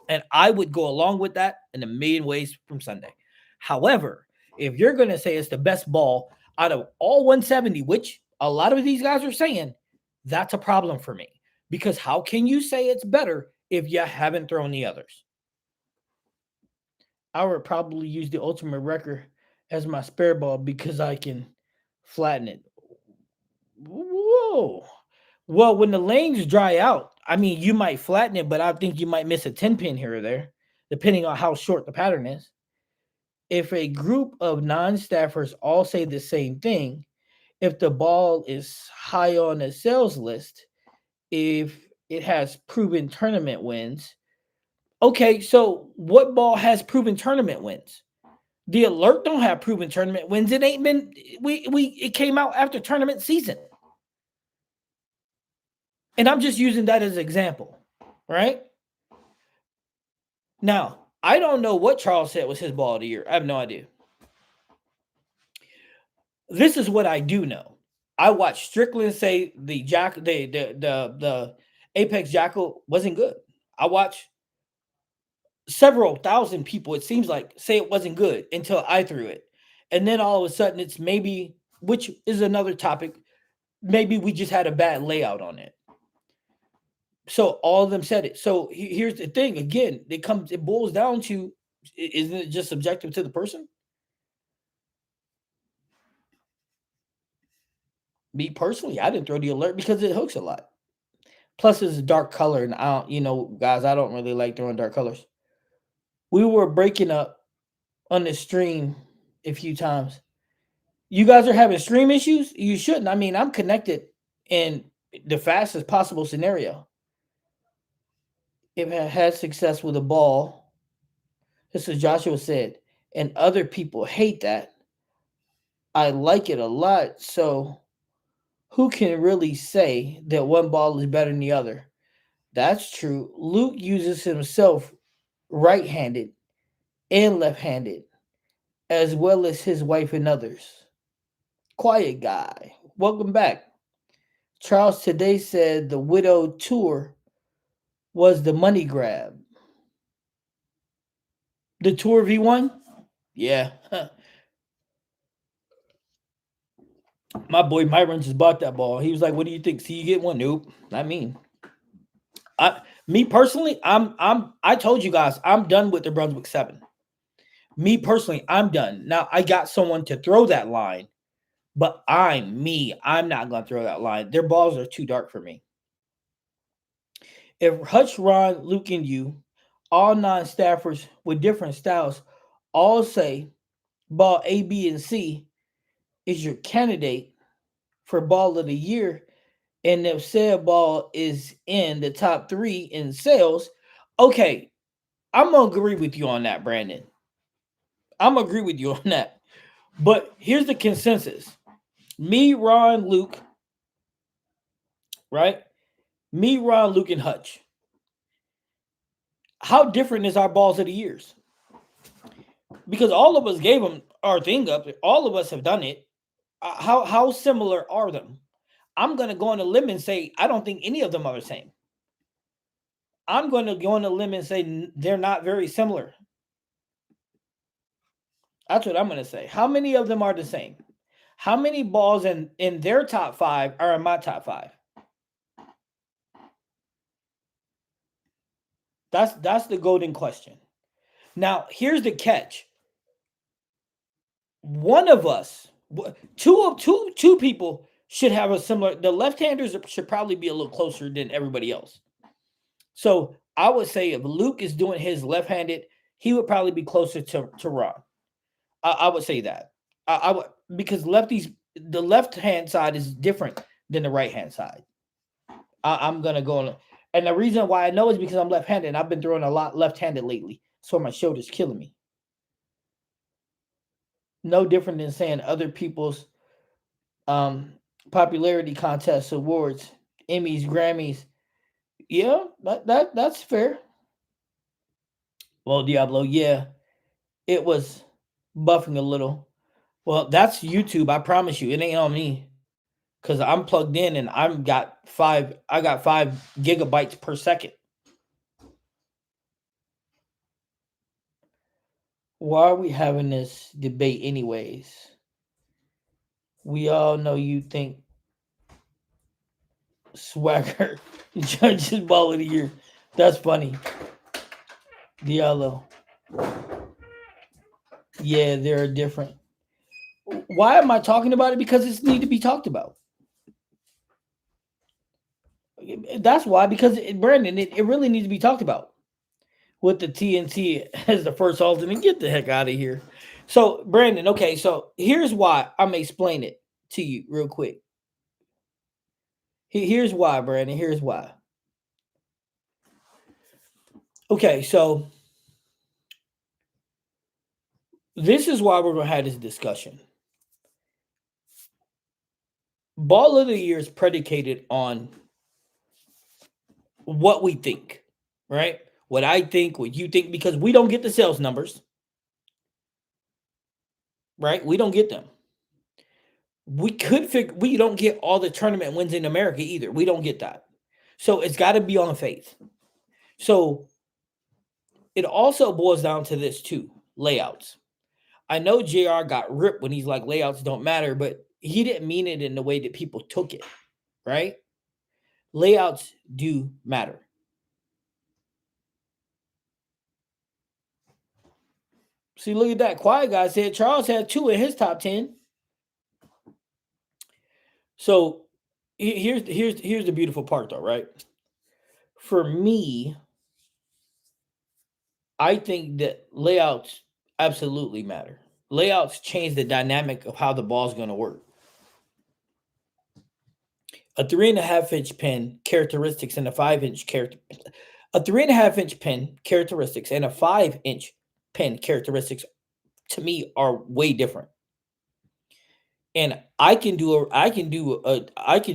And I would go along with that in a million ways from Sunday. However, if you're going to say it's the best ball out of all 170, which a lot of these guys are saying, that's a problem for me. Because how can you say it's better if you haven't thrown the others? I would probably use the ultimate record as my spare ball because I can flatten it. Whoa. Well, when the lanes dry out, I mean, you might flatten it, but I think you might miss a 10 pin here or there, depending on how short the pattern is. If a group of non staffers all say the same thing, if the ball is high on the sales list, if it has proven tournament wins. Okay, so what ball has proven tournament wins? The alert don't have proven tournament wins. It ain't been we it came out after tournament season. And I'm just using that as an example, right? Now, I don't know what Charles said was his ball of the year. I have no idea. This is what I do know. I watched Strickland say the Apex Jackal wasn't good. I watched several thousand people, it seems like, say it wasn't good until I threw it. And then all of a sudden it's maybe, which is another topic, maybe we just had a bad layout on it. So all of them said it. So here's the thing. Again, it boils down to, isn't it just subjective to the person? Me personally, I didn't throw the alert because it hooks a lot. Plus, it's a dark color, and I don't, guys, I don't really like throwing dark colors. We were breaking up on the stream a few times. You guys are having stream issues? You shouldn't. I mean, I'm connected in the fastest possible scenario. If I had success with a ball, this is Joshua said, and other people hate that. I like it a lot. So who can really say that one ball is better than the other? That's true. Luke uses himself right-handed and left-handed, as well as his wife and others. Quiet guy. Welcome back. Charles today said the Widow Tour was the money grab. The Tour V1? Yeah. My boy Myron just bought that ball. He was like, "What do you think? See, you get one?" Nope, not me. Me personally, I told you guys, I'm done with the Brunswick 7. Me personally, I'm done. Now I got someone to throw that line, but I'm not gonna throw that line. Their balls are too dark for me. If Hutch, Ron, Luke, and you, all non-staffers with different styles, all say ball A, B, and C is your candidate for ball of the year, and if said ball is in the top 3 in sales, okay, I'm gonna agree with you on that, Brandon. I'm gonna agree with you on that. But here's the consensus: me, Ron, Luke, right? Me, Ron, Luke, and Hutch. How different is our balls of the years? Because all of us gave them our thing up. All of us have done it. How similar are them? I'm going to go on a limb and say I don't think any of them are the same. I'm going to go on a limb and say they're not very similar. That's what I'm going to say. How many of them are the same? How many balls in their top 5 are in my top 5? That's the golden question. Now, here's the catch. One of us, two people should have a similar. The left-handers should probably be a little closer than everybody else. So I would say if Luke is doing his left-handed, he would probably be closer to Ron. I would say that. I would, because the left-hand side is different than the right-hand side. I'm gonna go on. And the reason why I know is because I'm left-handed and I've been throwing a lot left-handed lately. So my shoulder's killing me. No different than saying other people's popularity contests, awards, Emmys, Grammys. Yeah, that's fair. Well, Diablo, yeah, it was buffing a little. Well, that's YouTube. I promise you, it ain't on me. Cause I'm plugged in and I got 5 gigabytes per second. Why are we having this debate anyways? We all know you think Swagger judges ball of the year. That's funny. Diallo. Yeah, they're different. Why am I talking about it? Because it's need to be talked about. That's why, because Brandon, it really needs to be talked about. With the TNT as the first alternate, get the heck out of here. So, Brandon, okay, so here's why. I'm gonna explain it to you real quick. Here's why, Brandon. Here's why. Okay, so this is why we're gonna have this discussion. Ball of the year is predicated on what we think, right? What I think, what you think, because we don't get the sales numbers, right? We don't get them. We could figure we don't get all the tournament wins in America either. We don't get that. So it's got to be on faith. So it also boils down to this too, layouts. I know JR got ripped when he's like layouts don't matter, but he didn't mean it in the way that people took it, right? Layouts do matter. See, look at that. Quiet guy said Charles had 2 in his top 10. So here's the beautiful part though, right? For me, I think that layouts absolutely matter. Layouts change the dynamic of how the ball's going to work. A 3.5-inch pin characteristics and a 5-inch character. A 3.5-inch pin characteristics and a 5-inch pin characteristics to me are way different. And I can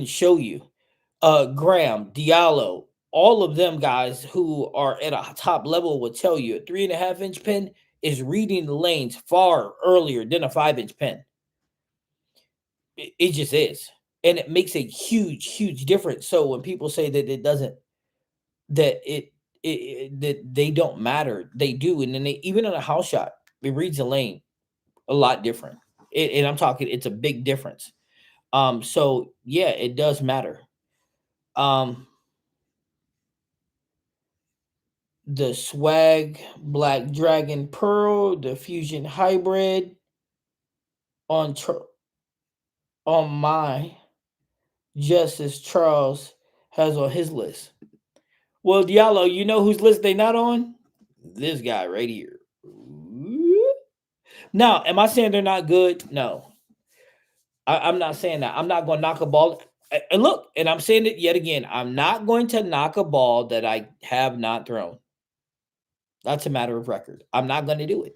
show you Graham, Diallo, all of them guys who are at a top level will tell you a 3.5-inch pin is reading the lanes far earlier than a 5-inch pin. It just is. And it makes a huge, huge difference. So when people say that it doesn't, that that they don't matter, they do. And then even in a house shot, it reads the lane a lot different. And I'm talking, it's a big difference. So yeah, it does matter. The Swag Black Dragon Pearl, the Fusion Hybrid on my Justice Charles has on his list. Well, Diallo, you know whose list they not on? This guy right here. Now, am I saying they're not good? No. I'm not saying that. I'm not going to knock a ball. And look, and I'm saying it yet again. I'm not going to knock a ball that I have not thrown. That's a matter of record. I'm not going to do it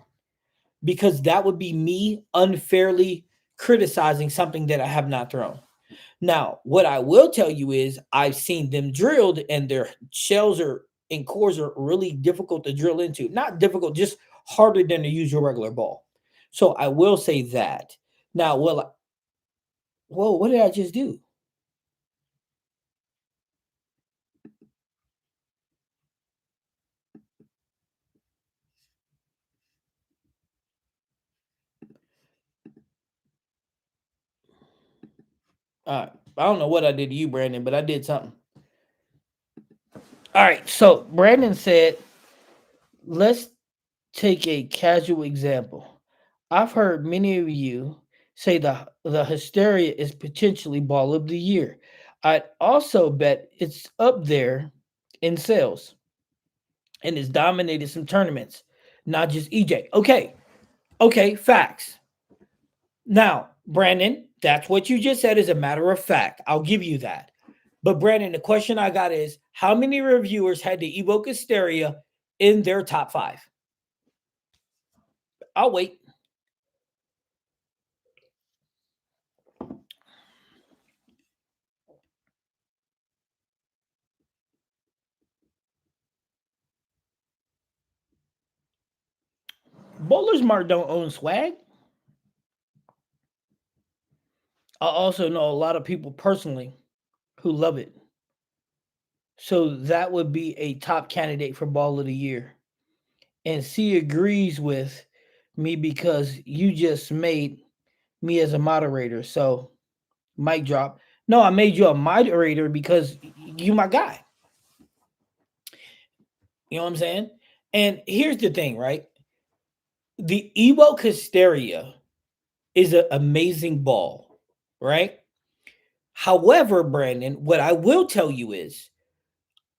because that would be me unfairly criticizing something that I have not thrown. Now, what I will tell you is I've seen them drilled and their shells and cores are really difficult to drill into. Not difficult, just harder than to use your regular ball. So I will say that. Now, whoa, what did I just do? All right. I don't know what I did to you, Brandon, but I did something. All right. So Brandon said, let's take a casual example. I've heard many of you say the hysteria is potentially ball of the year. I'd also bet it's up there in sales and it's dominated some tournaments, not just EJ. Okay, facts. Now, Brandon, that's what you just said is a matter of fact. I'll give you that. But Brandon, the question I got is how many reviewers had to evoke hysteria in their top 5? I'll wait. Bowler's Mart don't own swag. I also know a lot of people personally who love it. So that would be a top candidate for ball of the year. And C agrees with me because you just made me as a moderator. So mic drop. No, I made you a moderator because you my guy. You know what I'm saying? And here's the thing, right? The evoke hysteria is an amazing ball, right? However, Brandon, what I will tell you is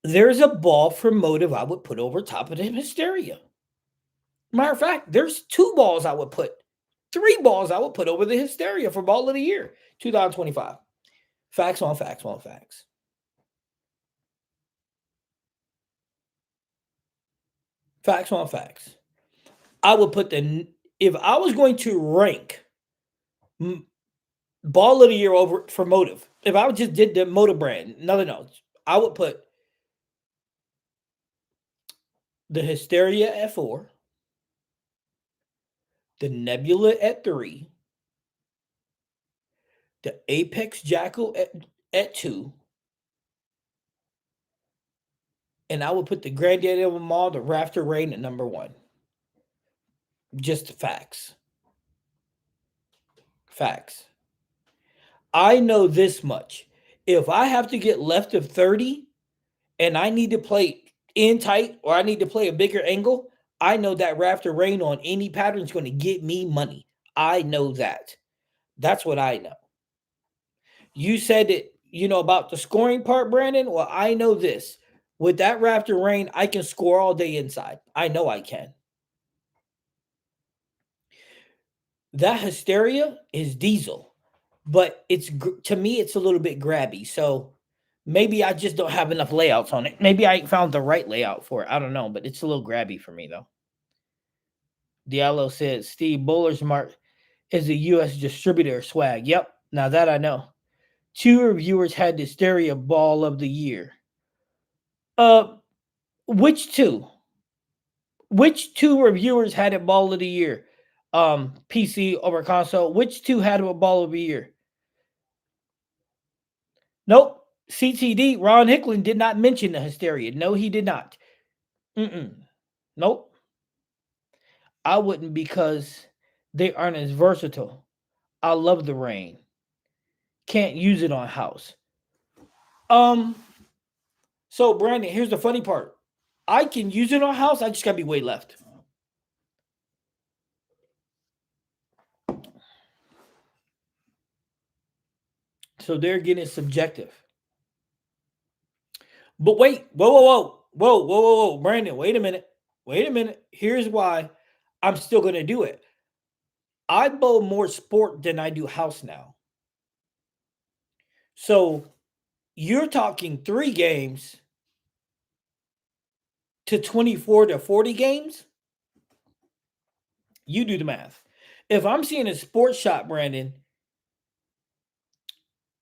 there's a ball for Motive I would put over top of the Hysteria. Matter of fact, there's 2 balls I would put, 3 balls I would put over the Hysteria for Ball of the Year 2025. Facts on facts on facts. Facts on facts. I would put if I was going to rank Ball of the Year over for Motive, if I just did the Motive brand, nothing else, I would put the Hysteria at 4, the Nebula at 3, the Apex Jackal at 2, and I would put the granddaddy of them all, the Rafter Rain, at number 1. Just the facts. Facts. I know this much. If I have to get left of 30 and I need to play in tight or I need to play a bigger angle, I know that Rafter Rain on any pattern is going to get me money. I know that. That's what I know. You said it, about the scoring part, Brandon. Well, I know this. With that Rafter Rain, I can score all day inside. I know I can. That Hysteria is diesel, but to me, it's a little bit grabby. So maybe I just don't have enough layouts on it. Maybe I found the right layout for it. I don't know, but it's a little grabby for me, though. Diallo said Steve Bowler's Mark is a U.S. distributor swag. Yep. Now that I know. 2 reviewers had the Hysteria Ball of the Year. Which 2? Which 2 reviewers had it Ball of the Year? PC over console. Which 2 had a Ball of the Year? Nope. CTD, Ron Hicklin did not mention the Hysteria. No, he did not. Nope. I wouldn't because they aren't as versatile. I love the Rain. Can't use it on house. So Brandon, here's the funny part. I can use it on house. I just gotta be way left. So they're getting subjective. But wait, whoa, Brandon, wait a minute. Here's why I'm still gonna do it. I bowl more sport than I do house now. So you're talking 3 games to 24 to 40 games. You do the math. If I'm seeing a sports shot, Brandon,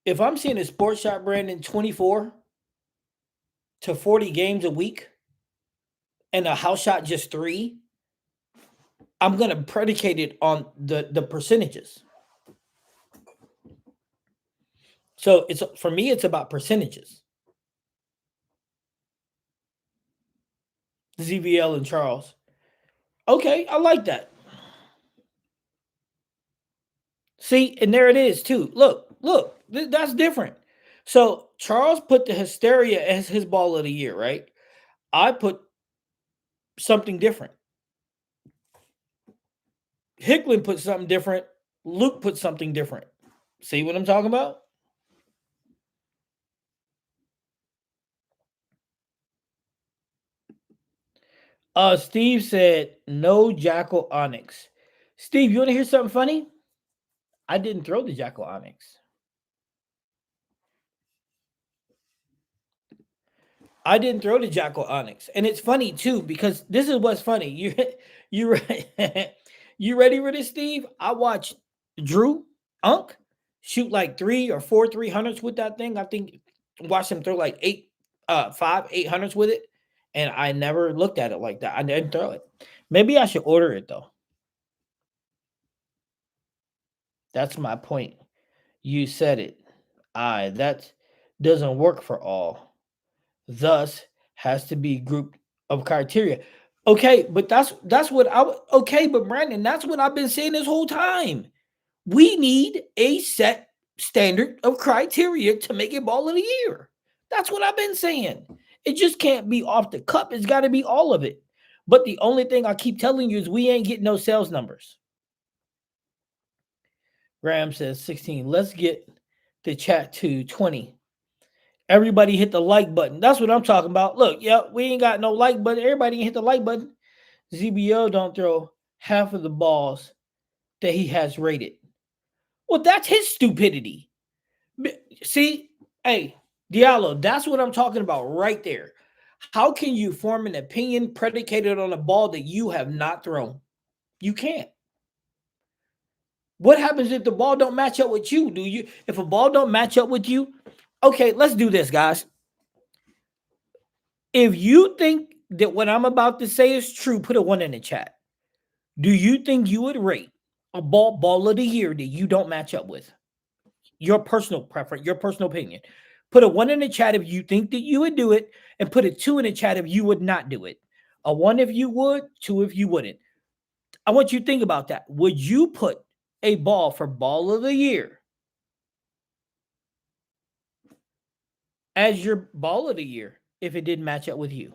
24 to 40 games a week and a house shot just 3, I'm going to predicate it on the percentages. So for me, it's about percentages. ZVL and Charles. Okay, I like that. See, and there it is too. Look, that's different. So Charles put the Hysteria as his Ball of the Year, right? I put something different. Hicklin put something different. Luke put something different. See what I'm talking about? Steve said, no Jackal Onyx. Steve, you want to hear something funny? I didn't throw the Jackal Onyx. And it's funny too, because this is what's funny. You ready for this, Steve? I watched Drew Unk shoot like 3 or 4 300s with that thing. I think watched him throw like 5 800s with it. And I never looked at it like that. I didn't throw it. Maybe I should order it though. That's my point. You said it. That doesn't work for all. Thus, has to be group of criteria. Okay, but that's what but Brandon, that's what I've been saying this whole time. We need a set standard of criteria to make it Ball of the Year. That's what I've been saying. It just can't be off the cup. It's got to be all of it. But the only thing I keep telling you is we ain't getting no sales numbers. Graham says 16. Let's get the chat to 20. Everybody hit the like button. That's what I'm talking about. Look, yeah, we ain't got no like button. Everybody hit the like button. ZBO don't throw half of the balls that he has rated. Well, that's his stupidity. See, hey, Diallo, that's what I'm talking about right there. How can you form an opinion predicated on a ball that you have not thrown? You can't. What happens if the ball don't match up with you? Do you if a ball don't match up with you? Okay, let's do this, guys. If you think that what I'm about to say is true, put a 1 in the chat. Do you think you would rate a ball of the year that you don't match up with? Your personal preference, your personal opinion. Put a 1 in the chat if you think that you would do it, and put a 2 in the chat if you would not do it. A 1 if you would, 2 if you wouldn't. I want you to think about that. Would you put a ball for ball of the year as your ball of the year if it didn't match up with you?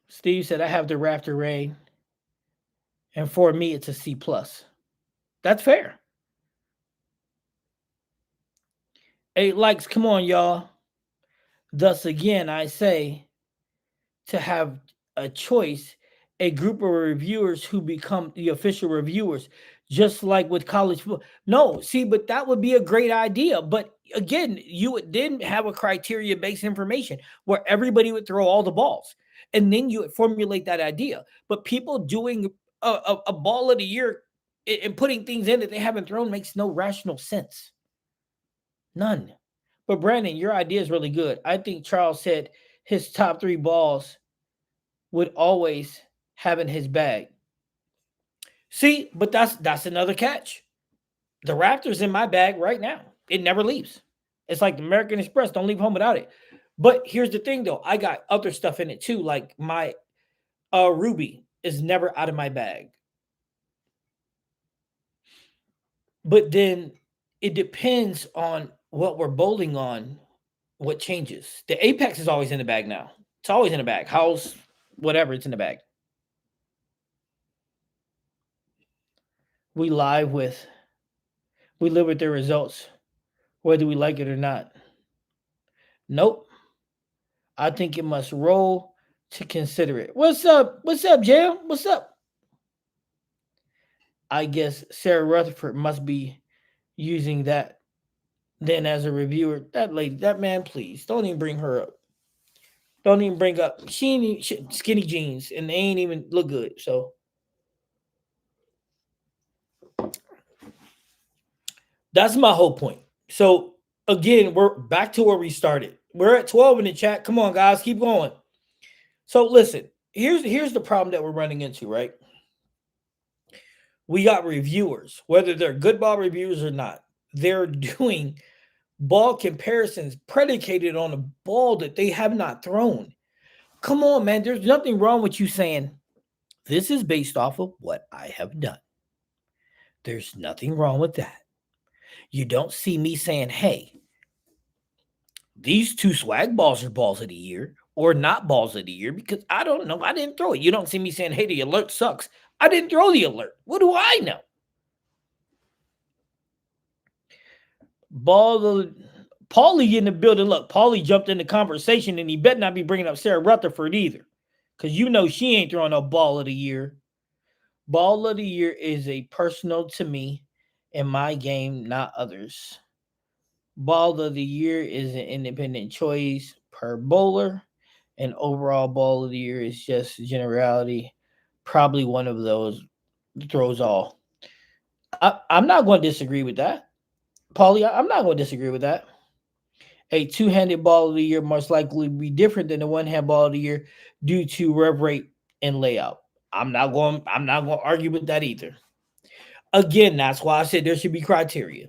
Steve said, I have the Raptor Rain, and for me, it's a C+. That's fair. 8 likes. Come on, y'all. Thus, again, I say to have a choice, a group of reviewers who become the official reviewers, just like with college football. No, see, but that would be a great idea. But again, you would then have a criteria-based information where everybody would throw all the balls. And then you would formulate that idea. But people doing a ball of the year and putting things in that they haven't thrown makes no rational sense. None. But Brandon, your idea is really good. I think Charles said his top 3 balls would always have in his bag. See, but that's another catch. The Raptors in my bag right now. It never leaves. It's like the American Express. Don't leave home without it. But here's the thing, though. I got other stuff in it too. Like my Ruby is never out of my bag. But then it depends on what we're bowling on, what changes. The Apex is always in the bag now. It's always in the bag. House, whatever, it's in the bag. We live with their results, whether we like it or not. Nope. I think it must roll to consider it. What's up? What's up, Jam? What's up? I guess Sarah Rutherford must be using that then as a reviewer. That lady, that man, please don't even bring her up. Don't even bring up. She skinny jeans and they ain't even look good. So that's my whole point. So again, we're back to where we started. We're at 12 in the chat. Come on, guys, keep going. So listen, here's the problem that we're running into, right? We got reviewers, whether they're good ball reviewers or not, they're doing ball comparisons predicated on a ball that they have not thrown. Come on, man. There's nothing wrong with you saying, this is based off of what I have done. There's nothing wrong with that. You don't see me saying, hey, these 2 swag balls are balls of the year or not balls of the year because I don't know. I didn't throw it. You don't see me saying, hey, the alert sucks. I didn't throw the alert. What do I know? Paulie in the building. Look, Paulie jumped in the conversation and he better not be bringing up Sarah Rutherford either because you know she ain't throwing no ball of the year. Ball of the year is a personal to me in my game, not others. Ball of the year is an independent choice per bowler. And overall ball of the year is just generality. Probably one of those throws all. I'm not going to disagree with that. Paulie, I'm not going to disagree with that. A 2-handed ball of the year most likely be different than the 1-hand ball of the year due to rev rate and layout. I'm not going to argue with that either. Again, that's why I said there should be criteria.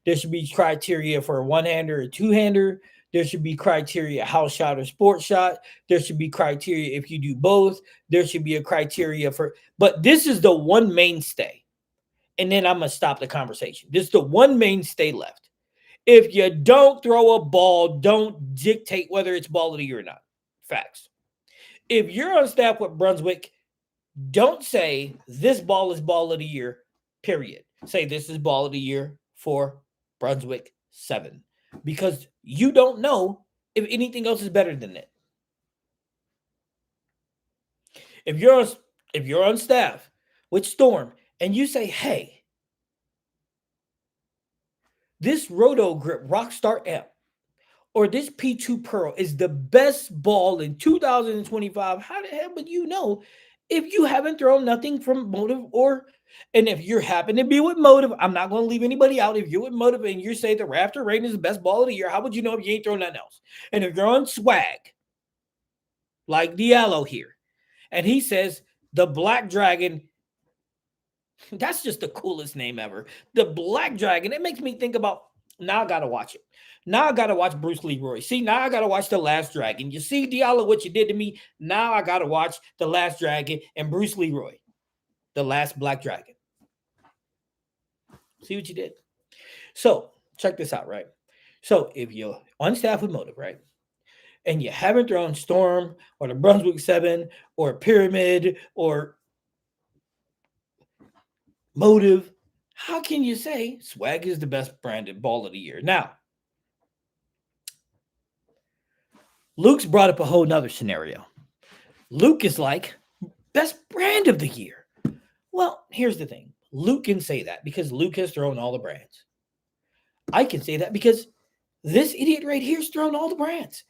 There should be criteria for a 1-hander or 2-hander. There should be criteria house shot or sports shot. There should be criteria if you do both. There should be a criteria for, but this is the one mainstay. And then I'm going to stop the conversation. This is the one mainstay left. If you don't throw a ball, don't dictate whether it's ball of the year or not. Facts. If you're on staff with Brunswick, don't say this ball is ball of the year, period. Say this is ball of the year for Brunswick 7 because you don't know if anything else is better than it. If you're on, if you're on staff with Storm and you say, "Hey, this Roto Grip Rockstar amp or this P2 Pearl is the best ball in 2025," how the hell would you know if you haven't thrown nothing from Motive or and if you happen to be with Motive, I'm not going to leave anybody out. If you're with Motive and you say the Raptor Rain is the best ball of the year, how would you know if you ain't thrown nothing else? And if you're on swag, like Diallo here, and he says the Black Dragon, that's just the coolest name ever. The Black Dragon, it makes me think about, now I got to watch it. Now I got to watch Bruce Leroy. See, now I got to watch The Last Dragon. You see, Diallo, what you did to me? Now I got to watch The Last Dragon and Bruce Leroy, The Last Black Dragon. See what you did? So check this out, right? So if you're on staff with Motive, right, and you haven't thrown Storm or the Brunswick 7 or Pyramid or Motive, how can you say swag is the best branded ball of the year? Now, Luke's brought up a whole nother scenario. Luke is like, best brand of the year. Well, here's the thing. Luke can say that because Luke has thrown all the brands. I can say that because this idiot right here's thrown all the brands.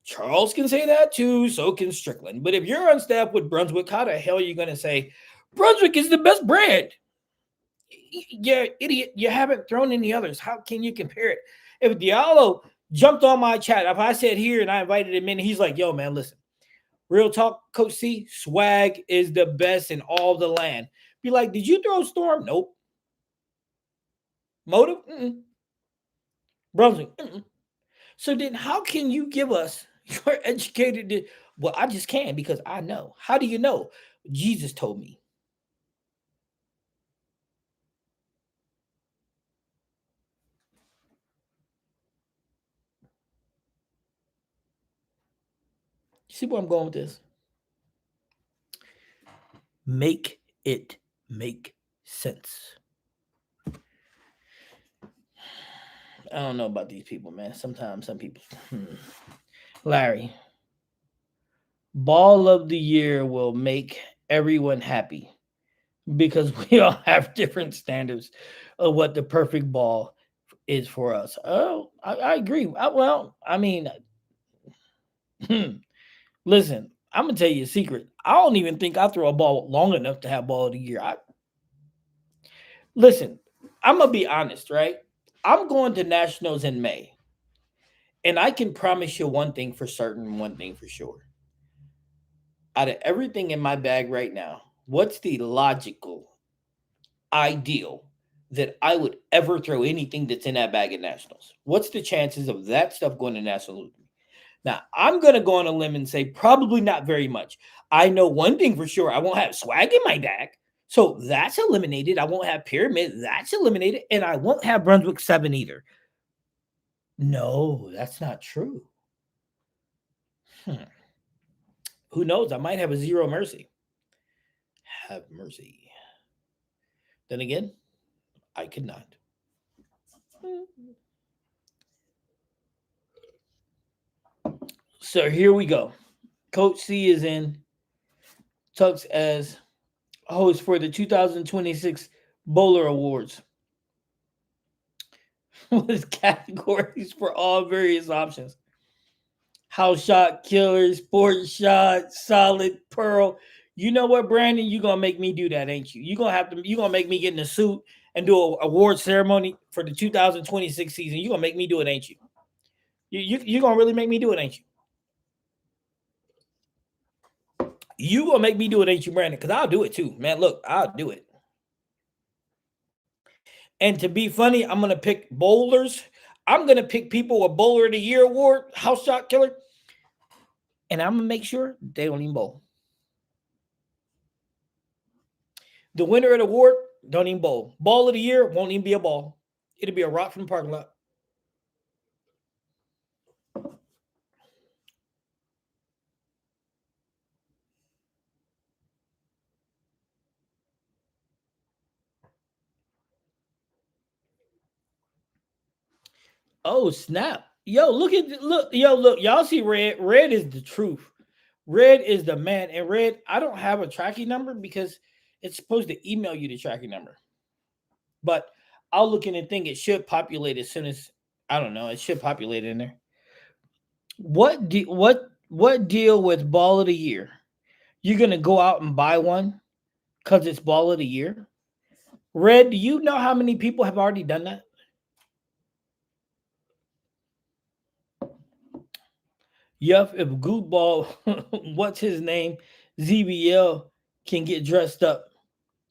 Charles can say that too, so can Strickland. But if you're on staff with Brunswick, how the hell are you going to say Brunswick is the best brand? Yeah, idiot, you haven't thrown any others. How can you compare it? If Diallo jumped on my chat, if I said here and I invited him in, he's like, yo, man, listen, real talk, Coach C, swag is the best in all the land. Be like, did you throw Storm? Nope. Motive? Mm-mm. Brunswick? Mm-mm. So then how can you give us your educated? Well, I just can because I know. How do you know? Jesus told me. See where I'm going with this? Make it make sense. I don't know about these people, man. Sometimes some people. Larry, ball of the year will make everyone happy because we all have different standards of what the perfect ball is for us. Oh, I agree. Listen, I'm gonna tell you a secret. I don't even think I throw a ball long enough to have ball of the year. Listen, I'm gonna be honest, right? I'm going to nationals in May, and I can promise you one thing for certain, one thing for sure. Out of everything in my bag right now, what's the logical ideal that I would ever throw anything that's in that bag at nationals? What's the chances of that stuff going to nationals? Now, I'm going to go on a limb and say probably not very much. I know one thing for sure. I won't have swag in my bag. So that's eliminated. I won't have Pyramid. That's eliminated. And I won't have Brunswick 7 either. No, that's not true. Who knows? I might have a Zero Mercy. Have mercy. Then again, I could not. So here we go. Coach C is in. Tux as host for the 2026 Bowler Awards with categories for all various options. House shot, killer, sports shot, solid, pearl. You know what, Brandon? You're gonna make me do that, ain't you? You're gonna make me get in a suit and do an award ceremony for the 2026 season. You're gonna make me do it, ain't you? You're gonna really make me do it, ain't you? You gonna make me do it, ain't you, Brandon? Because I'll do it too, man. Look, I'll do it. And to be funny, I'm gonna pick bowlers. I'm gonna pick people with Bowler of the Year award, house shot killer, and I'm gonna make sure they don't even bowl. The winner of the award don't even bowl. Ball of the year won't even be a ball. It'll be a rock from the parking lot. Oh snap! Yo, look, y'all see red. Red is the truth. Red is the man. And red, I don't have a tracking number because it's supposed to email you the tracking number. But I'll look in and think it should populate as soon as I don't know. It should populate in there. What deal with ball of the year? You're gonna go out and buy one because it's ball of the year? Red, do you know how many people have already done that? Yup, if Gootball, what's his name, ZBL can get dressed up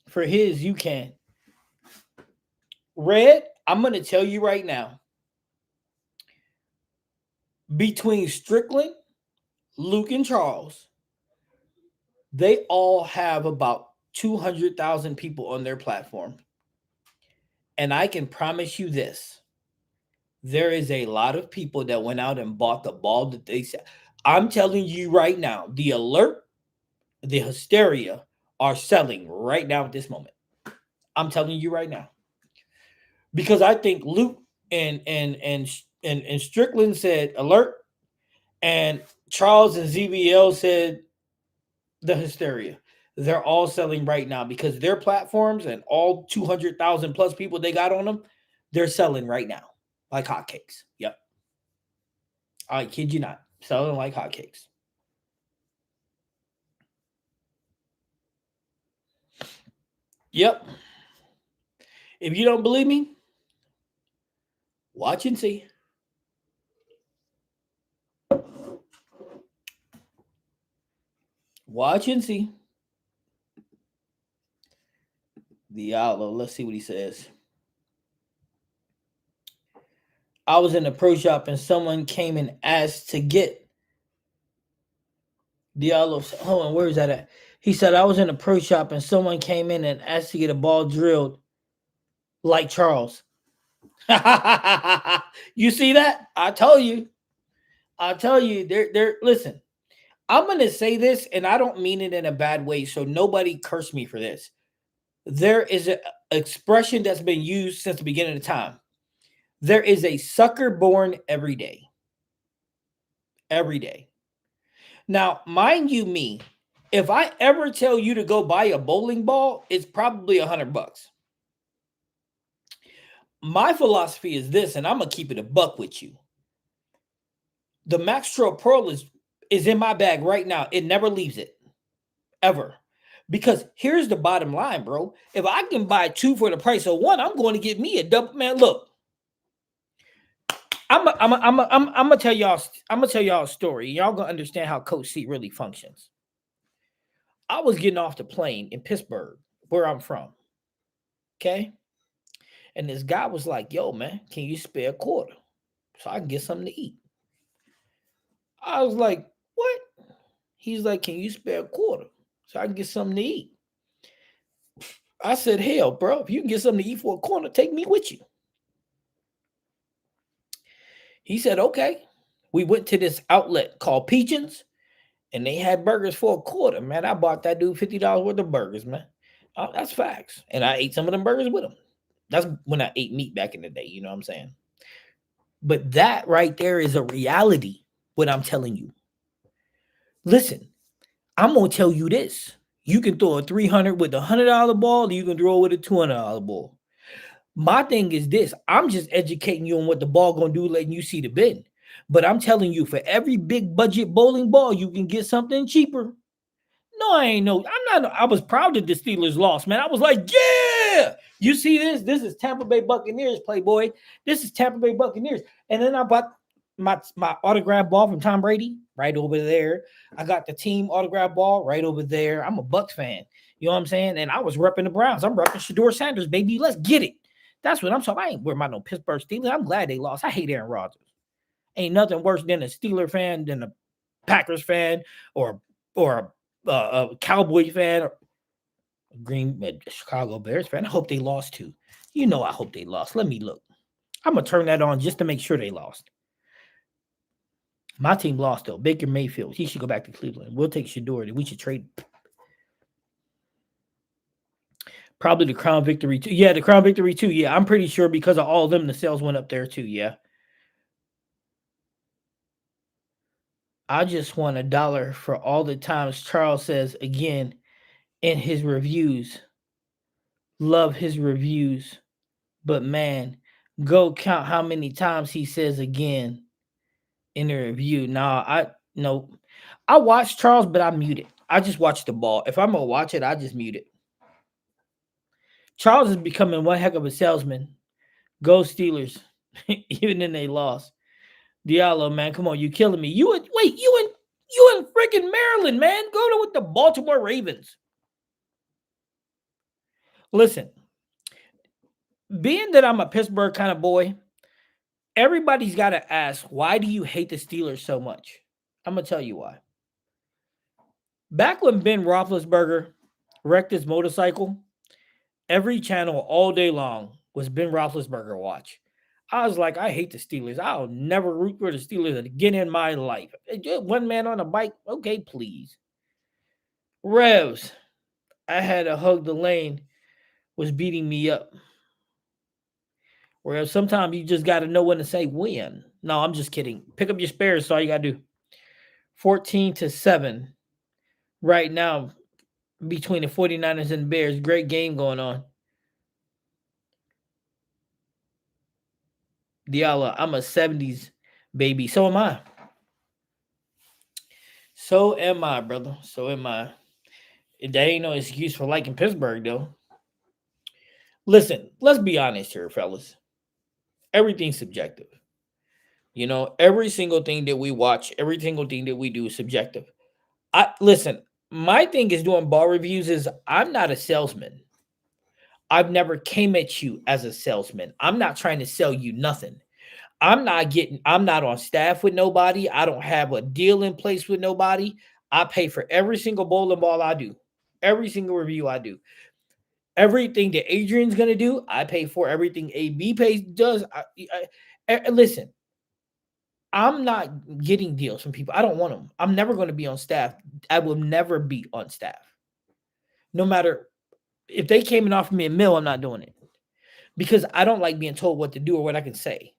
for his, you can. Red, I'm gonna tell you right now. Between Strickland, Luke, and Charles, they all have about 200,000 people on their platform. And I can promise you this. There is a lot of people that went out and bought the ball that they said. I'm telling you right now, the alert, the hysteria are selling right now at this moment. I'm telling you right now. Because I think Luke and Strickland said alert, and Charles and ZBL said the hysteria. They're all selling right now because their platforms and all 200,000 plus people they got on them, they're selling right now like hotcakes. Yep. I kid you not. Selling like hotcakes. Yep. If you don't believe me, watch and see. Watch and see. Diallo, let's see what he says. I was in the pro shop and someone came and asked to get Diallo. Hold on, where is that at? He said, I was in a pro shop and someone came in and asked to get a ball drilled like Charles. You see that? I tell you, listen, I'm going to say this and I don't mean it in a bad way. So nobody curse me for this. There is an expression that's been used since the beginning of time. There is a sucker born every day. Every day. Now, mind you me, if I ever tell you to go buy a bowling ball, it's probably $100. My philosophy is this, and I'm going to keep it a buck with you. The Max Trail Pearl is in my bag right now. It never leaves it. Ever. Because here's the bottom line, bro. If I can buy two for the price of one, I'm going to get me a double. Man, look. I'm gonna tell y'all a story. Y'all gonna understand how Coach C really functions. I was getting off the plane in Pittsburgh, where I'm from. Okay. And this guy was like, yo, man, can you spare a quarter so I can get something to eat? I was like, what? He's like, can you spare a quarter so I can get something to eat? I said, hell, bro, if you can get something to eat for a quarter, take me with you. He said, okay. We went to this outlet called Peachin's, and they had burgers for a quarter. Man, I bought that dude $50 worth of burgers, man. That's facts. And I ate some of them burgers with him. That's when I ate meat back in the day. You know what I'm saying? But that right there is a reality, what I'm telling you. Listen, I'm going to tell you this. You can throw a 300 with a $100 ball, or you can throw it with a $200 ball. My thing is this. I'm just educating you on what the ball going to do, letting you see the bend. But I'm telling you, for every big budget bowling ball, you can get something cheaper. No, I ain't no. I was proud that the Steelers lost, man. I was like, yeah. You see this? This is Tampa Bay Buccaneers, Playboy. This is Tampa Bay Buccaneers. And then I bought my autograph ball from Tom Brady right over there. I got the team autograph ball right over there. I'm a Bucs fan. You know what I'm saying? And I was repping the Browns. I'm repping Shador Sanders, baby. Let's get it. That's what I'm talking about. I ain't worried about no Pittsburgh Steelers. I'm glad they lost. I hate Aaron Rodgers. Ain't nothing worse than a Steeler fan, than a Packers fan, or a Cowboy fan, or a Chicago Bears fan. I hope they lost too. You know I hope they lost. Let me look. I'm going to turn that on just to make sure they lost. My team lost, though. Baker Mayfield. He should go back to Cleveland. We'll take Shador. We should trade. Probably the Crown Victory too. Yeah, the Crown Victory too. Yeah, I'm pretty sure because of all of them, the sales went up there too. Yeah. I just want $1 for all the times Charles says again in his reviews. Love his reviews. But man, go count how many times he says again in the review. Nah, I no. I watch Charles, but I mute it. I just watch the ball. If I'm gonna watch it, I just mute it. Charles is becoming one heck of a salesman. Go Steelers, even in they loss. Diallo, man, come on, you killing me. You in freaking Maryland, man. Go to with the Baltimore Ravens. Listen, being that I'm a Pittsburgh kind of boy, everybody's got to ask, why do you hate the Steelers so much? I'm gonna tell you why. Back when Ben Roethlisberger wrecked his motorcycle, every channel all day long was Ben Roethlisberger watch. I was like, I hate the Steelers. I'll never root for the Steelers again in my life. One man on a bike, okay, please. Revs, I had to hug the lane, was beating me up. Whereas sometimes you just got to know when to say when. No, I'm just kidding. Pick up your spares. That's all you got to do. 14-7 right now between the 49ers and the Bears. Great game going on. Diallo, I'm a 70s baby. So am I. So am I, brother. So am I. That ain't no excuse for liking Pittsburgh, though. Listen, let's be honest here, fellas. Everything's subjective. You know, every single thing that we watch, every single thing that we do is subjective. Listen, my thing is doing ball reviews is I'm not a salesman. I've never came at you as a salesman. I'm not trying to sell you nothing. I'm not on staff with nobody. I don't have a deal in place with nobody. I pay for every single bowling ball I do. Every single review I do. Everything that Adrian's gonna do, I pay for. Everything AB does. Listen, I'm not getting deals from people. I don't want them. I'm never going to be on staff. I will never be on staff. No matter if they came and offered me a mill, I'm not doing it because I don't like being told what to do or what I can say.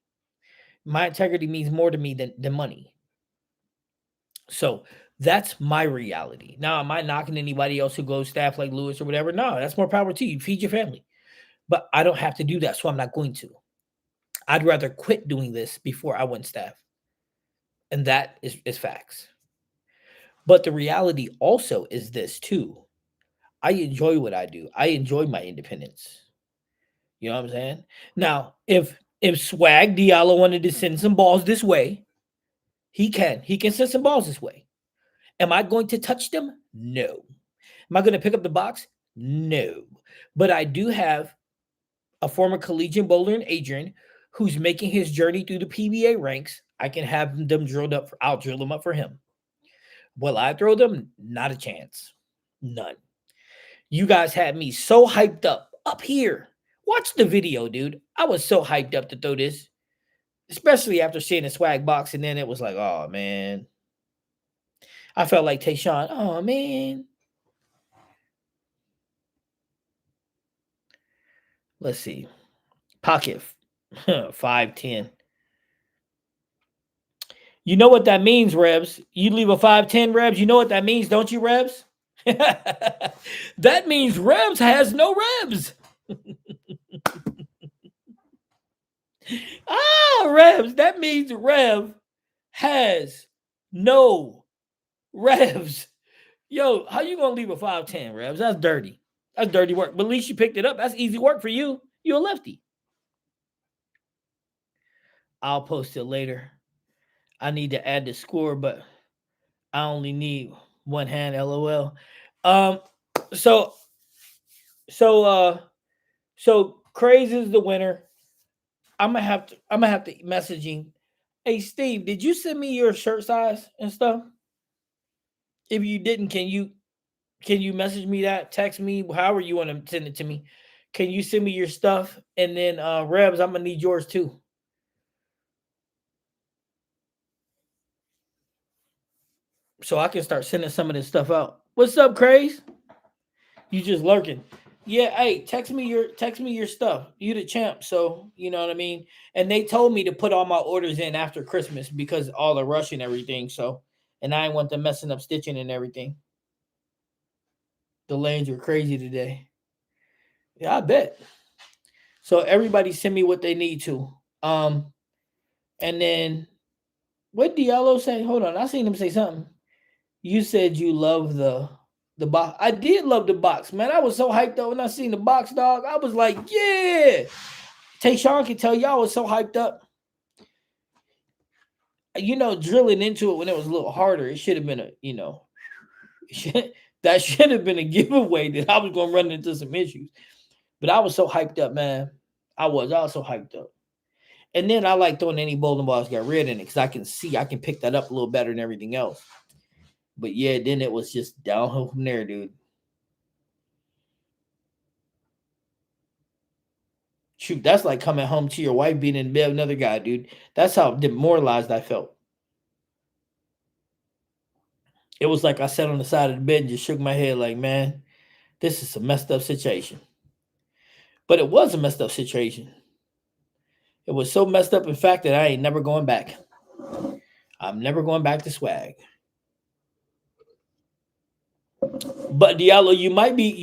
My integrity means more to me than money. So that's my reality. Now, am I knocking anybody else who goes staff like Lewis or whatever? No, that's more power to you. Feed your family. But I don't have to do that, so I'm not going to. I'd rather quit doing this before I went staff. And that is facts. But the reality also is this too. I enjoy what I do. I enjoy my independence. You know what I'm saying? Now, if Swag Diallo wanted to send some balls this way, he can. He can send some balls this way. Am I going to touch them? No. Am I going to pick up the box? No. But I do have a former collegiate bowler in Adrian who's making his journey through the PBA ranks. I can have them drilled up. I'll drill them up for him. Will I throw them? Not a chance. None. You guys had me so hyped up here. Watch the video, dude. I was so hyped up to throw this, especially after seeing the swag box, and then it was like, oh man. I felt like Tayshawn. Oh man. Let's see. Pocket 5'10. You know what that means, Rebs. You leave a 5'10, Rebs. You know what that means, don't you, Rebs? That means Rebs has no Rebs. Rebs. That means Rev has no Revs. Yo, how you gonna leave a 5'10, Revs? That's dirty. That's dirty work. But at least you picked it up. That's easy work for you. You're a lefty. I'll post it later. I need to add the score, but I only need one hand. LOL. So Craze is the winner. I'm gonna have to messaging. Hey Steve, did you send me your shirt size and stuff? If you didn't, can you message me that? Text me, however you want to send it to me. Can you send me your stuff? And then Rebs, I'm gonna need yours too. So I can start sending some of this stuff out. What's up, Craze? You just lurking. Yeah, hey, text me your stuff. You the champ, so you know what I mean. And they told me to put all my orders in after Christmas because all the rush and everything. So and I ain't want them messing up stitching and everything. The lanes were crazy today. Yeah, I bet. So everybody send me what they need to. Um, and then what Diallo say? Hold on, I seen him say something. You said you love the box. I did love the box, man. I was so hyped up when I seen the box, dog. I was like, yeah. Tayshawn can tell y'all was so hyped up. Drilling into it when it was a little harder, it should have been that should have been a giveaway that I was going to run into some issues. But I was so hyped up, man. I was so hyped up. And then I like throwing any bowling balls got red in it because I can pick that up a little better than everything else. But yeah, then it was just downhill from there, dude. Shoot, that's like coming home to your wife being in bed with another guy, dude. That's how demoralized I felt. It was like I sat on the side of the bed and just shook my head like, man, this is a messed up situation. But it was a messed up situation. It was so messed up, in fact, that I ain't never going back. I'm never going back to swag. But Diallo, you might be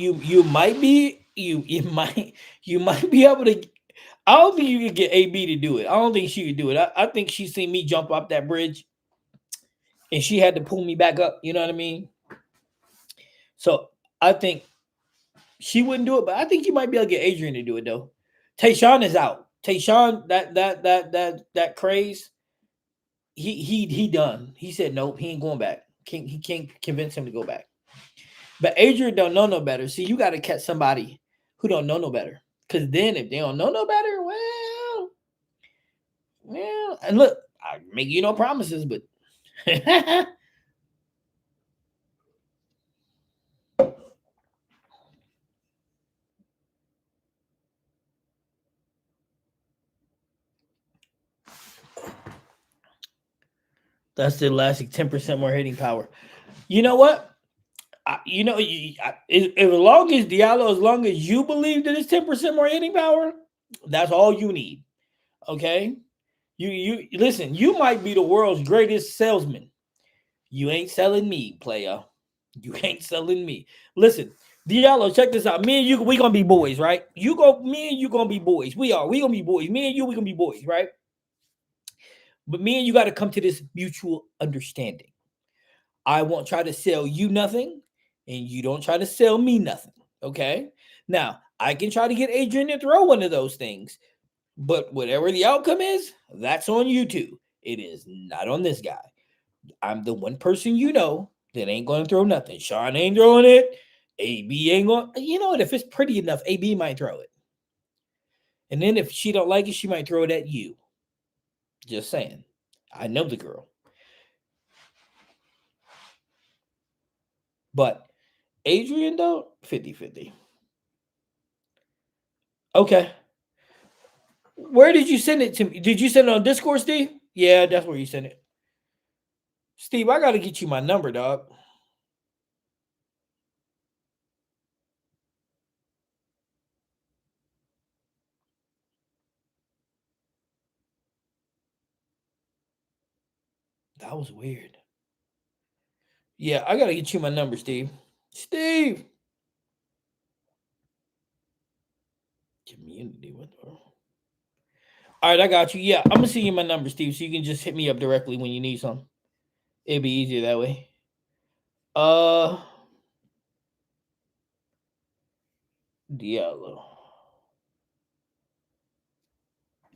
able to. I don't think you could get AB to do it. I don't think she could do it. I think she seen me jump off that bridge, and she had to pull me back up. You know what I mean? So I think she wouldn't do it, but I think you might be able to get Adrian to do it though. Tayshawn is out. Tayshawn, that craze. He done. He said nope. He ain't going back. He can't convince him to go back. But Adrian don't know no better. See, you got to catch somebody who don't know no better. Because then if they don't know no better, well, and look, I make you no promises, but that's the elastic 10% more hitting power. You know what? As long as Diallo, as long as you believe that it's 10% more hitting power, that's all you need. Okay? You listen, you might be the world's greatest salesman. You ain't selling me, player. You ain't selling me. Listen, Diallo, check this out. Me and you, we gonna be boys, right? Me and you gonna be boys. We gonna be boys. Me and you, we gonna be boys, right? But me and you got to come to this mutual understanding. I won't try to sell you nothing, and you don't try to sell me nothing. Okay. Now, I can try to get Adrian to throw one of those things, but whatever the outcome is, that's on you two. It is not on this guy. I'm the one person that ain't going to throw nothing. Sean ain't throwing it. AB ain't going. You know what? If it's pretty enough, AB might throw it. And then if she don't like it, she might throw it at you. Just saying. I know the girl. But Adrian, though, 50-50. Okay. Where did you send it to me? Did you send it on Discord, Steve? Yeah, that's where you sent it. Steve, I got to get you my number, dog. That was weird. Yeah, I got to get you my number, Steve. Steve. Community. What the... All right, I got you. Yeah, I'm going to send you my number, Steve, so you can just hit me up directly when you need something. It'd be easier that way. Diallo.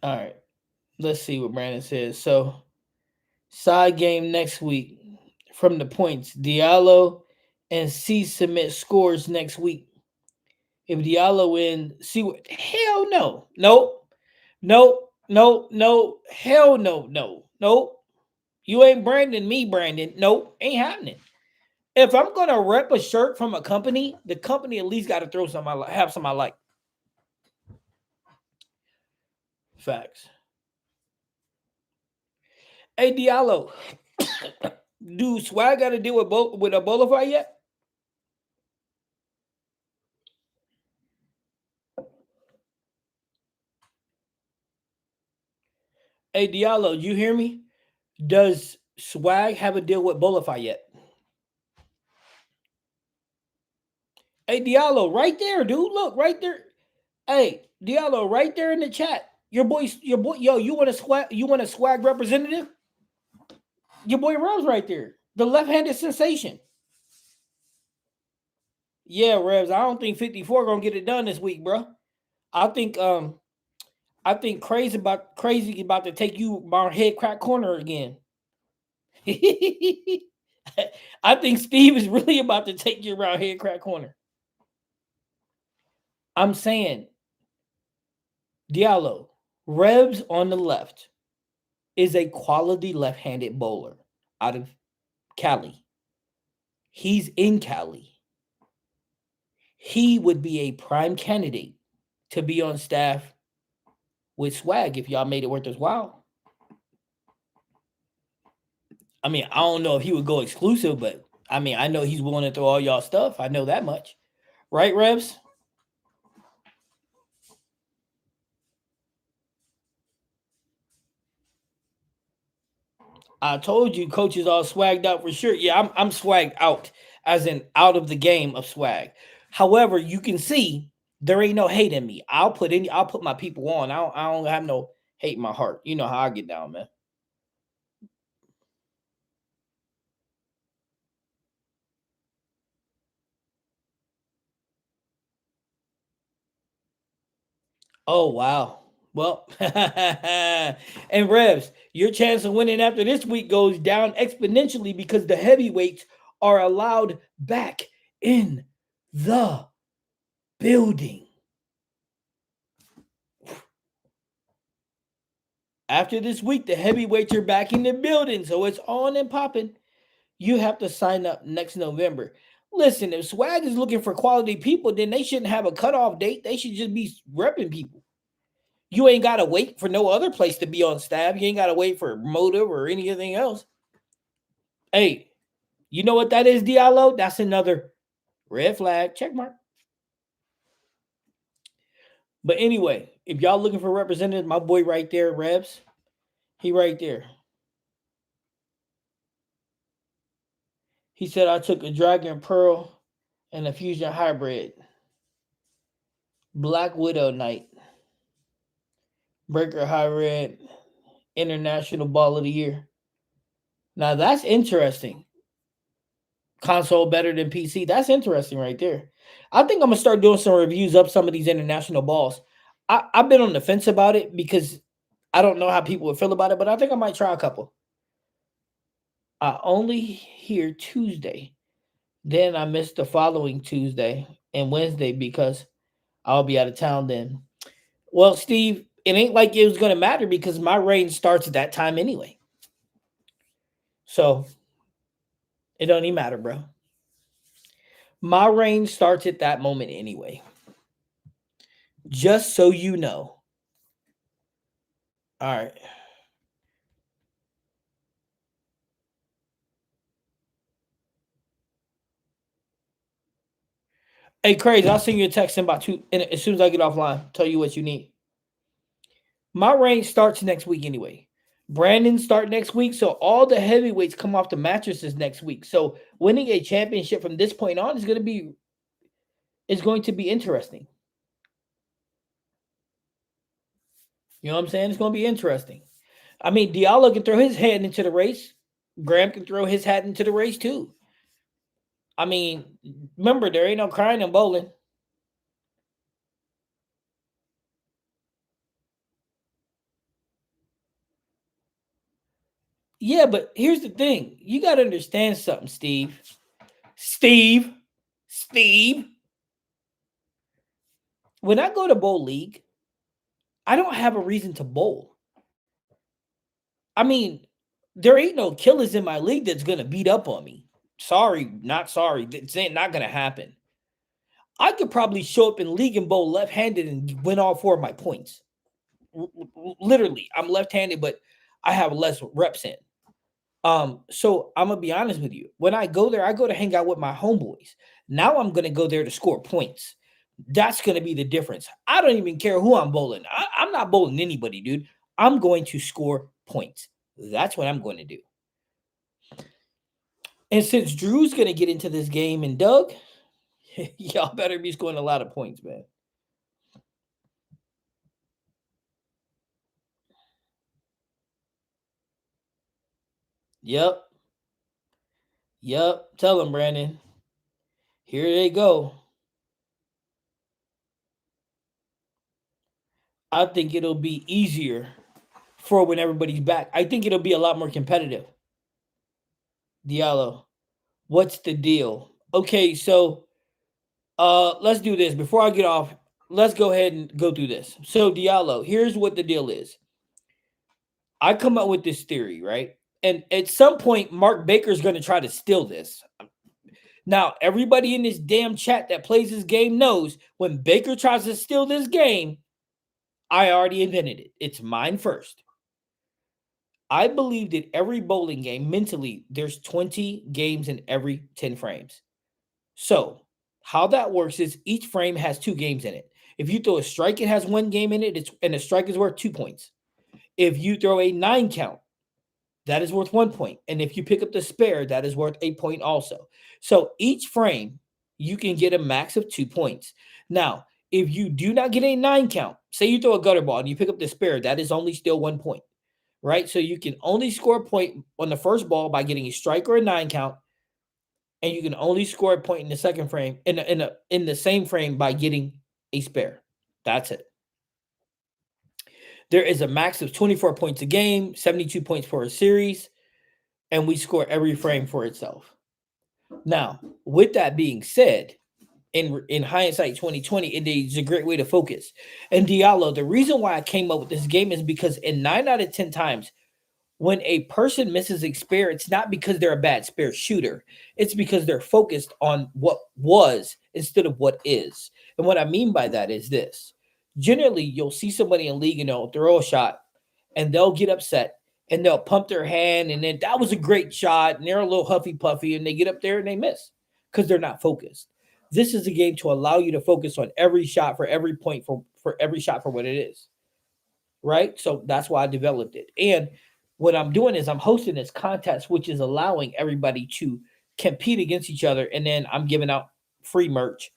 All right. Let's see what Brandon says. So, side game next week from the points. Diallo and C submit scores next week. If Diallo wins, see what? Hell no. Nope. Nope. Nope. Nope. Hell no. No. Nope. You ain't Brandon, me, Brandon. Nope. Ain't happening. If I'm gonna rep a shirt from a company, the company at least got to throw some have some I like. Facts. Hey Diallo, do Swag got to deal with a bowler fight yet? Hey Diallo, you hear me? Does Swag have a deal with Bolify yet? Hey Diallo, right there, dude. Look, right there. Hey, Diallo, right there in the chat. Your boy, yo, you want a swag representative? Your boy Revs right there. The left-handed sensation. Yeah, Revs. I don't think 54 gonna get it done this week, bro. I think crazy about to take you my head crack corner again. I think Steve is really about to take you around head crack corner. I'm saying, Diallo, Revs on the left is a quality left-handed bowler out of Cali. He's in Cali. He would be a prime candidate to be on staff with Swag if y'all made it worth his while. I mean, I don't know if he would go exclusive, but I mean, I know he's willing to throw all y'all stuff. I know that much. Right, Revs? I told you coaches all swagged out for sure. Yeah, I'm swagged out, as in out of the game of swag. However, you can see there ain't no hate in me. I'll put my people on. I don't have no hate in my heart. You know how I get down, man. Oh wow. Well, and Revs, your chance of winning after this week goes down exponentially because the heavyweights are allowed back in the building. After this week, the heavyweights are back in the building, so it's on and popping. You have to sign up next November. Listen, if Swag is looking for quality people, then they shouldn't have a cutoff date. They should just be repping people. You ain't got to wait for no other place to be on staff. You ain't got to wait for Motive or anything else. Hey, you know what that is, Diallo? That's another red flag. Check mark. But anyway, if y'all looking for representatives, my boy right there, Rebs, he right there. He said I took a Dragon Pearl and a Fusion Hybrid. Black Widow Knight. Breaker Hybrid. International Ball of the Year. Now that's interesting. Console better than PC. That's interesting right there. I think I'm gonna start doing some reviews of some of these international balls. I've been on the fence about it because I don't know how people would feel about it, but I think I might try a couple. I only hear Tuesday. Then I missed the following Tuesday and Wednesday because I'll be out of town then. Well, Steve, it ain't like it was gonna matter because my range starts at that time anyway. So it don't even matter, bro. My range starts at that moment anyway. Just so you know. All right. Hey, Crazy, I'll send you a text in about as soon as I get offline. Tell you what you need. My range starts next week anyway. Brandon start next week, so all the heavyweights come off the mattresses next week. So winning a championship from this point on is going to be interesting. You know what I'm saying? It's going to be interesting. I mean, Diallo can throw his head into the race. Graham can throw his hat into the race too. I mean, remember, there ain't no crying in bowling. Yeah, but here's the thing. You got to understand something, Steve. Steve. When I go to bowl league, I don't have a reason to bowl. I mean, there ain't no killers in my league that's going to beat up on me. Sorry, not sorry. It's not going to happen. I could probably show up in league and bowl left-handed and win all 4 of my points. Literally, I'm left-handed, but I have less reps in. So I'm gonna be honest with you. When I go there, I go to hang out with my homeboys. Now I'm gonna go there to score points. That's gonna be the difference. I don't even care who I'm bowling. I'm not bowling anybody, dude. I'm going to score points. That's what I'm going to do. And since Drew's gonna get into this game and Doug, y'all better be scoring a lot of points, man. Yep. Yep. Tell them, Brandon. Here they go. I think it'll be easier for when everybody's back. I think it'll be a lot more competitive. Diallo, what's the deal? Okay, so let's do this. Before I get off, let's go ahead and go through this. So Diallo, here's what the deal is. I come up with this theory, right? And at some point, Mark Baker's going to try to steal this. Now, everybody in this damn chat that plays this game knows when Baker tries to steal this game, I already invented it. It's mine first. I believe that every bowling game, mentally, there's 20 games in every 10 frames. So, how that works is each frame has 2 games in it. If you throw a strike, it has 1 game in it, and a strike is worth 2 points. If you throw a 9 count, that is worth 1 point. And if you pick up the spare, that is worth a point also. So each frame, you can get a max of 2 points. Now, if you do not get a 9 count, say you throw a gutter ball and you pick up the spare, that is only still 1 point, right? So you can only score a point on the first ball by getting a strike or a 9 count, and you can only score a point in the second frame, in the same frame, by getting a spare. That's it. There is a max of 24 points a game, 72 points for a series, and we score every frame for itself. Now, with that being said, in hindsight 2020, it is a great way to focus. And Diallo, the reason why I came up with this game is because in 9 out of 10 times, when a person misses a spare, it's not because they're a bad spare shooter. It's because they're focused on what was instead of what is. And what I mean by that is this. Generally, you'll see somebody in league and they'll throw a shot and they'll get upset and they'll pump their hand and then that was a great shot and they're a little huffy puffy and they get up there and they miss because they're not focused. This is a game to allow you to focus on every shot for every point for every shot for what it is. Right? So that's why I developed it. And what I'm doing is I'm hosting this contest, which is allowing everybody to compete against each other. And then I'm giving out free merch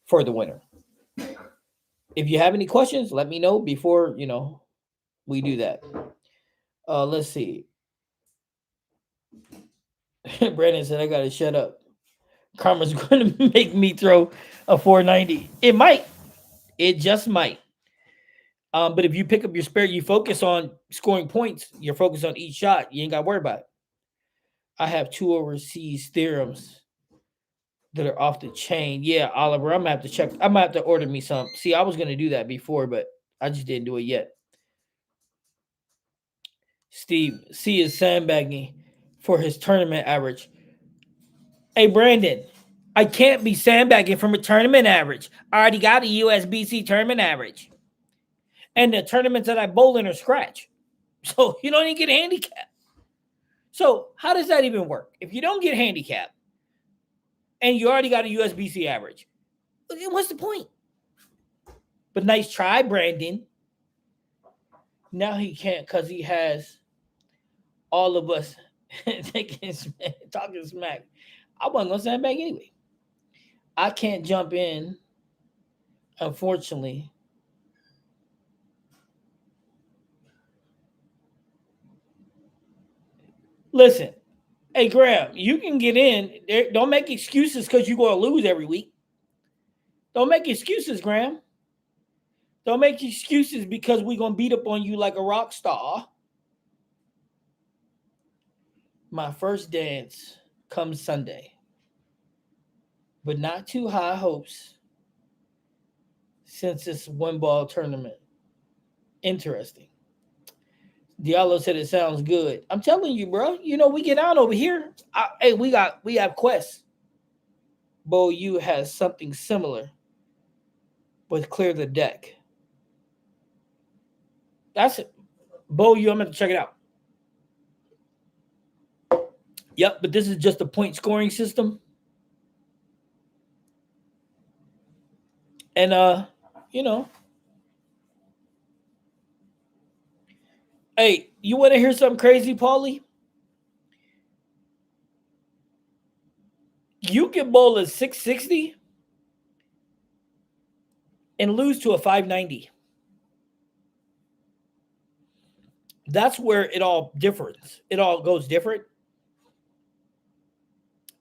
for the winner. If you have any questions, let me know before, we do that. Let's see. Brandon said, I got to shut up. Karma's going to make me throw a 490. It might. It just might. But if you pick up your spare, you focus on scoring points. You're focused on each shot. You ain't got to worry about it. I have 2 overseas theorems that are off the chain. Yeah, Oliver, I'm going to have to check. I'm going to have to order me some. See, I was going to do that before, but I just didn't do it yet. Steve, C is sandbagging for his tournament average. Hey, Brandon, I can't be sandbagging from a tournament average. I already got a USBC tournament average. And the tournaments that I bowl in are scratch. So you don't even get a handicap. So how does that even work? If you don't get handicap and you already got a USBC average, what's the point? But nice try, Brandon. Now he can't because he has all of us talking smack. I wasn't going to stand back anyway. I can't jump in, unfortunately. Listen, hey, Graham, you can get in. Don't make excuses because you're going to lose every week. Don't make excuses, Graham. Don't make excuses because we're going to beat up on you like a rock star. My first dance comes Sunday, but not too high hopes since it's 1-ball tournament. Interesting. Diallo said it sounds good. I'm telling you, bro. We get on over here. We have quests. Bo, you has something similar, but clear the deck. That's it. Bo, I'm going to check it out. Yep, but this is just a point scoring system. And, hey, you want to hear something crazy, Paulie? you can bowl a 660 and lose to a 590. That's where it all differs. It all goes different.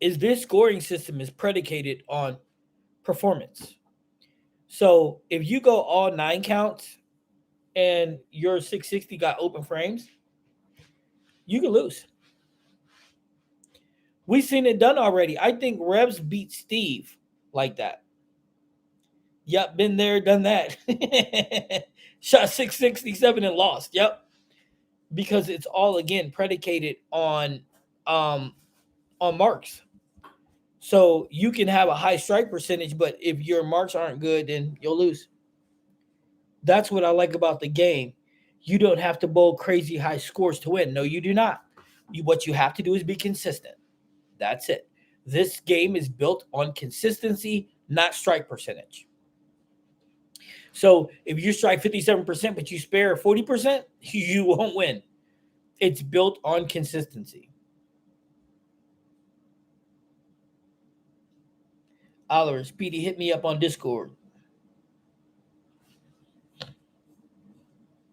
Is this scoring system is predicated on performance. So if you go all 9 counts and your 660 got open frames, you can lose. We've seen it done already. I think Rebs beat Steve like that. Yep, been there, done that. Shot 667 and lost. Yep. Because it's all again predicated um on marks. So you can have a high strike percentage, but if your marks aren't good, then you'll lose. That's what I like about the game. You don't have to bowl crazy high scores to win. No, you do not. What you have to do is be consistent. That's it. This game is built on consistency, not strike percentage. So if you strike 57%, but you spare 40%, you won't win. It's built on consistency. Oliver, Speedy, hit me up on Discord.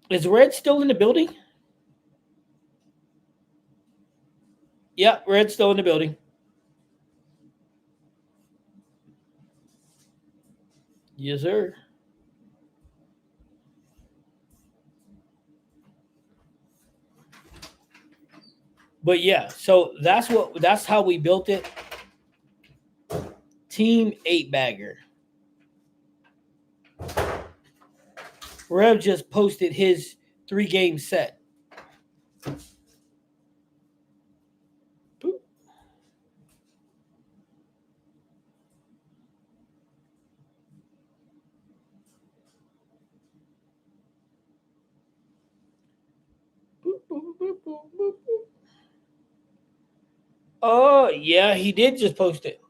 Is Red still in the building? Yeah, Red's still in the building. Yes, sir. But yeah, so that's how we built it. Team 8-bagger. Rev just posted his 3-game set. Boop. Boop, boop, boop, boop, boop, boop. Oh, yeah, he did just post it.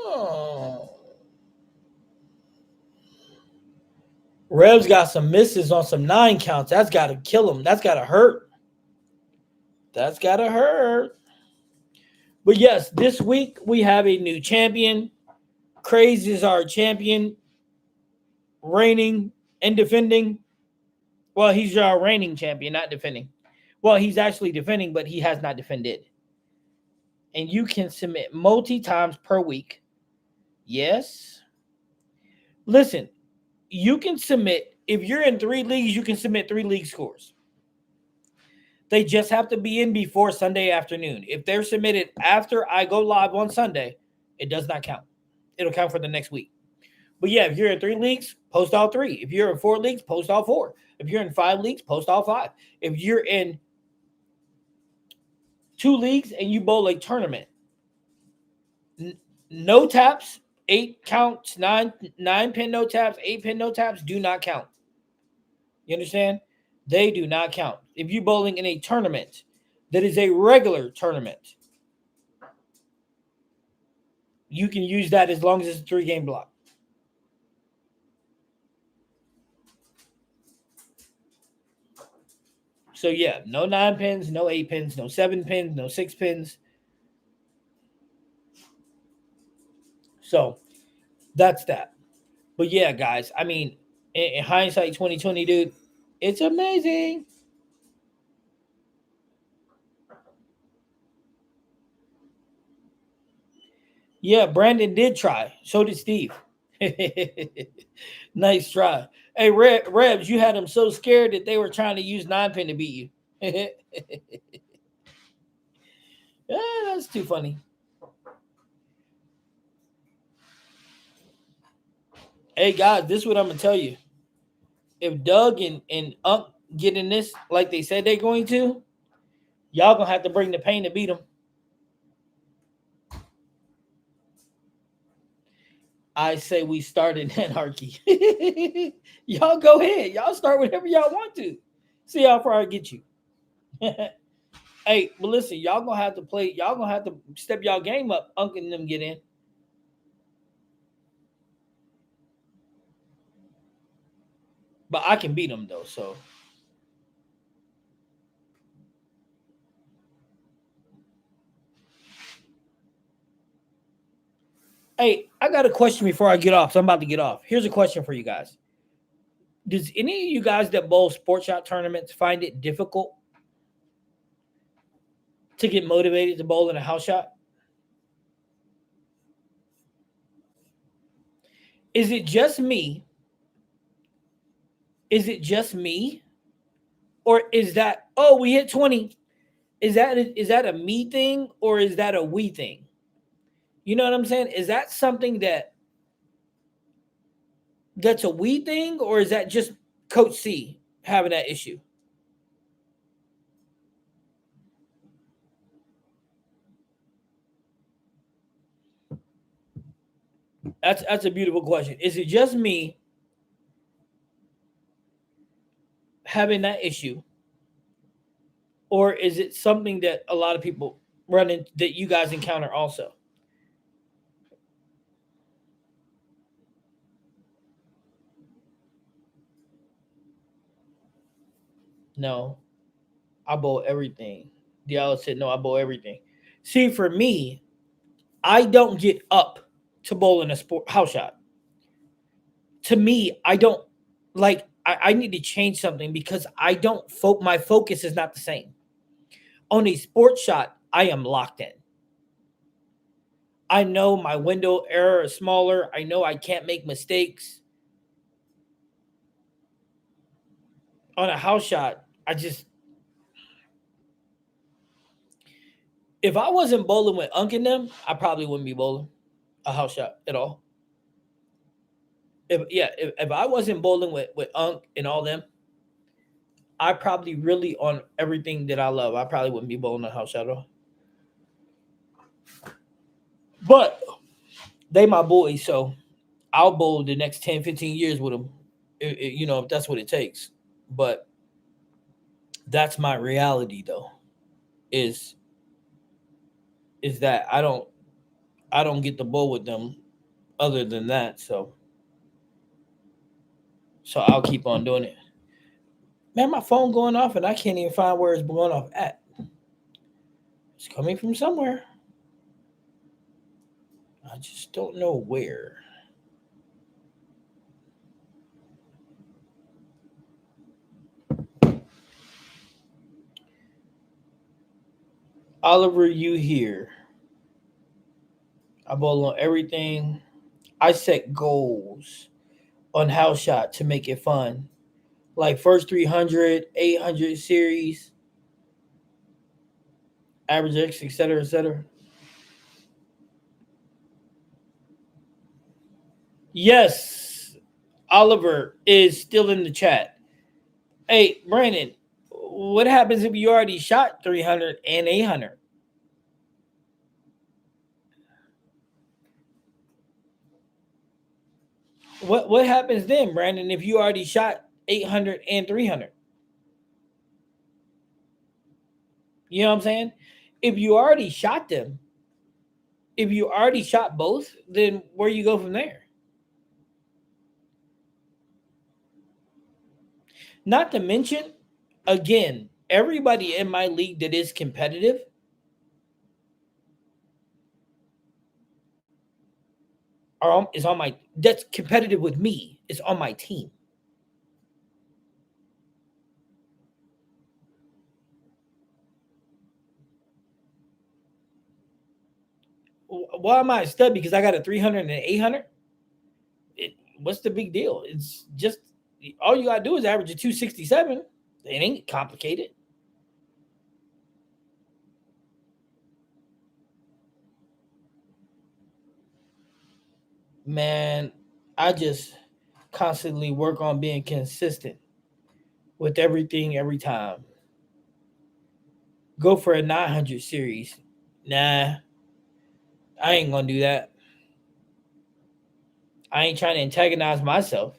Oh. Rev's got some misses on some 9 counts. That's got to kill him. That's got to hurt. That's got to hurt. But yes, this week we have a new champion. Craze is our champion, reigning and defending. Well, he's our reigning champion, not defending. Well, he's actually defending, but he has not defended. And you can submit multi times per week. Yes. Listen, you can submit, if you're in 3 leagues, you can submit 3 league scores. They just have to be in before Sunday afternoon. If they're submitted after I go live on Sunday, it does not count. It'll count for the next week. But yeah, if you're in 3 leagues, post all 3. If you're in 4 leagues, post all 4. If you're in 5 leagues, post all 5. If you're in 2 leagues and you bowl a tournament, no taps, 8 counts, 9 pin no taps, 8 pin no taps do not count. You understand? They do not count. If you're bowling in a tournament that is a regular tournament, you can use that as long as it's a 3-game block. So yeah, no 9 pins, no 8 pins, no 7 pins, no 6 pins. So that's that. But yeah, guys, I mean, in hindsight 2020, dude, it's amazing. Yeah, Brandon did try. So did Steve. Nice try. Hey, Rebs, you had them so scared that they were trying to use 9 pin to beat you. Yeah, that's too funny. Hey, guys, this is what I'm going to tell you. If Doug and Unc get in this like they said they're going to, y'all going to have to bring the pain to beat them. I say we start in anarchy. Y'all go ahead. Y'all start whatever y'all want to. See how far I get you. Hey, but listen, y'all gonna have to play. Y'all gonna have to step y'all game up. Unc and them get in. But I can beat them though. So Hey, I got a question before I get off. So I'm about to get off. Here's a question for you guys. Does any of you guys that bowl sports shot tournaments find it difficult to get motivated to bowl in a house shot? Is it just me? Is it just me? Or is that, oh, we hit 20? Is that a me thing or is that a we thing? You know what I'm saying? Is that something that's a we thing or is that just Coach C having that issue? That's a beautiful question. Is it just me having that issue or is it something that a lot of people run into that you guys encounter also? No, I bowl everything. Diallo said, no, I bowl everything. See, for me, I don't get up to bowl in a sport house shot. To me, I don't like, I need to change something because I don't, my focus is not the same. On a sports shot, I am locked in. I know my window error is smaller. I know I can't make mistakes. On a house shot, if I wasn't bowling with Unk and them, I probably wouldn't be bowling a house shot at all. If I wasn't bowling with Unk and all them, I probably really on everything that I love, I probably wouldn't be bowling a house shot at all. But they my boys, so I'll bowl the next 10, 15 years with them, if that's what it takes. But that's my reality, though, is that I don't get to bowl with them other than that. So I'll keep on doing it. Man, my phone going off and I can't even find where it's going off at. It's coming from somewhere. I just don't know where. Oliver, you here? I bowl on everything. I set goals on house shot to make it fun. Like first 300, 800 series, average X, etc., etc. Yes, Oliver is still in the chat. Hey, Brandon, what happens if you already shot 300 and 800? What happens then, Brandon, if you already shot 800 and 300? You know what I'm saying? If you already shot them, if you already shot both, then where you go from there? Not to mention, again, everybody in my league that is competitive is on my, that's competitive with me, is on my team. Why am I a stud? Because I got a 300 and an 800? What's the big deal? It's just, all you got to do is average a 267. It ain't complicated. Man, I just constantly work on being consistent with everything every time. Go for a 900 series. Nah, I ain't going to do that. I ain't trying to antagonize myself.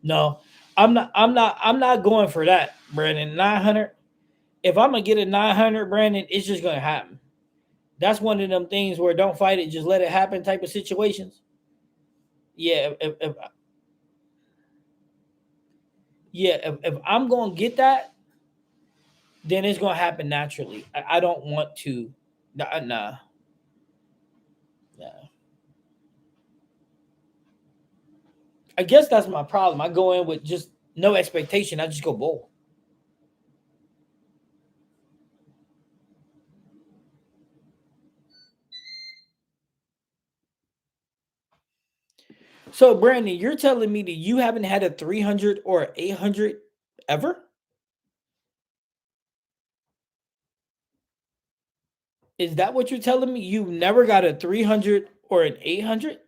No, I'm not going for that, Brandon. 900. If I'm gonna get a 900, Brandon, it's just gonna happen. That's one of them things where don't fight it, just let it happen type of situations. yeah, if I'm gonna get that, then it's gonna happen naturally. I don't want to. Nah. I guess that's my problem. I go in with just no expectation. I just go bowl. So, Brandon, you're telling me that you haven't had a 300 or 800 ever? Is that what you're telling me? You've never got a 300 or an 800?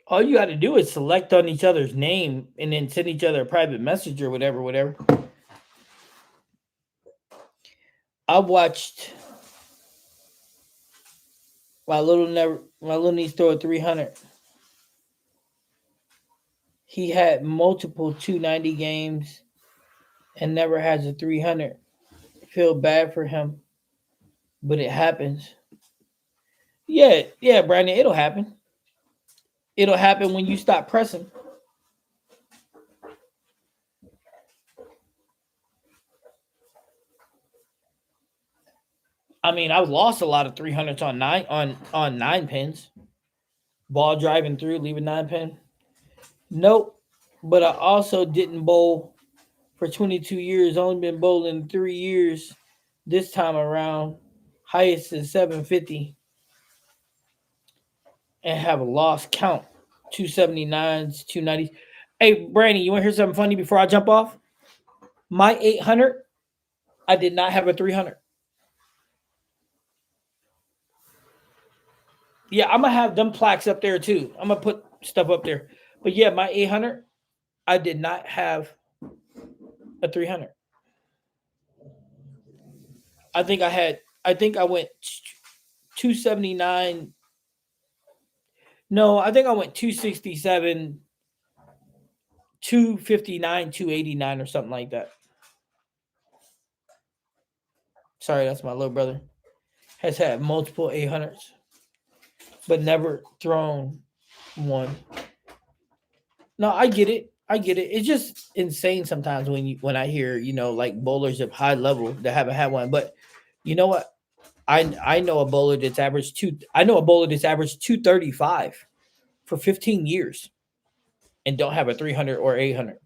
All you got to do is select on each other's name and then send each other a private message or whatever, whatever. I watched my little niece throw a 300. He had multiple 290 games and never has a 300. Feel bad for him, but it happens. Yeah, Brandon, it'll happen. It'll happen when you stop pressing. I mean, I've lost a lot of 300s on 9 pins. Ball driving through, leaving 9 pin. Nope. But I also didn't bowl for 22 years. Only been bowling 3 years this time around. Highest is 750 and have a lost count. 279s, 290s. Hey, Brandon, you want to hear something funny before I jump off? My 800, I did not have a 300. Yeah, I'm gonna have them plaques up there too. I'm gonna put stuff up there. But yeah, my 800, I did not have a 300. I think I went 279. No, I think I went 267, 259, 289 or something like that. Sorry, that's my little brother. Has had multiple 800s, but never thrown one. No, I get it. I get it. It's just insane sometimes when I hear, like bowlers of high level that haven't had one. But you know what? I know a bowler that's averaged two. I know a bowler that's averaged 235 for 15 years and don't have a 300 or 800.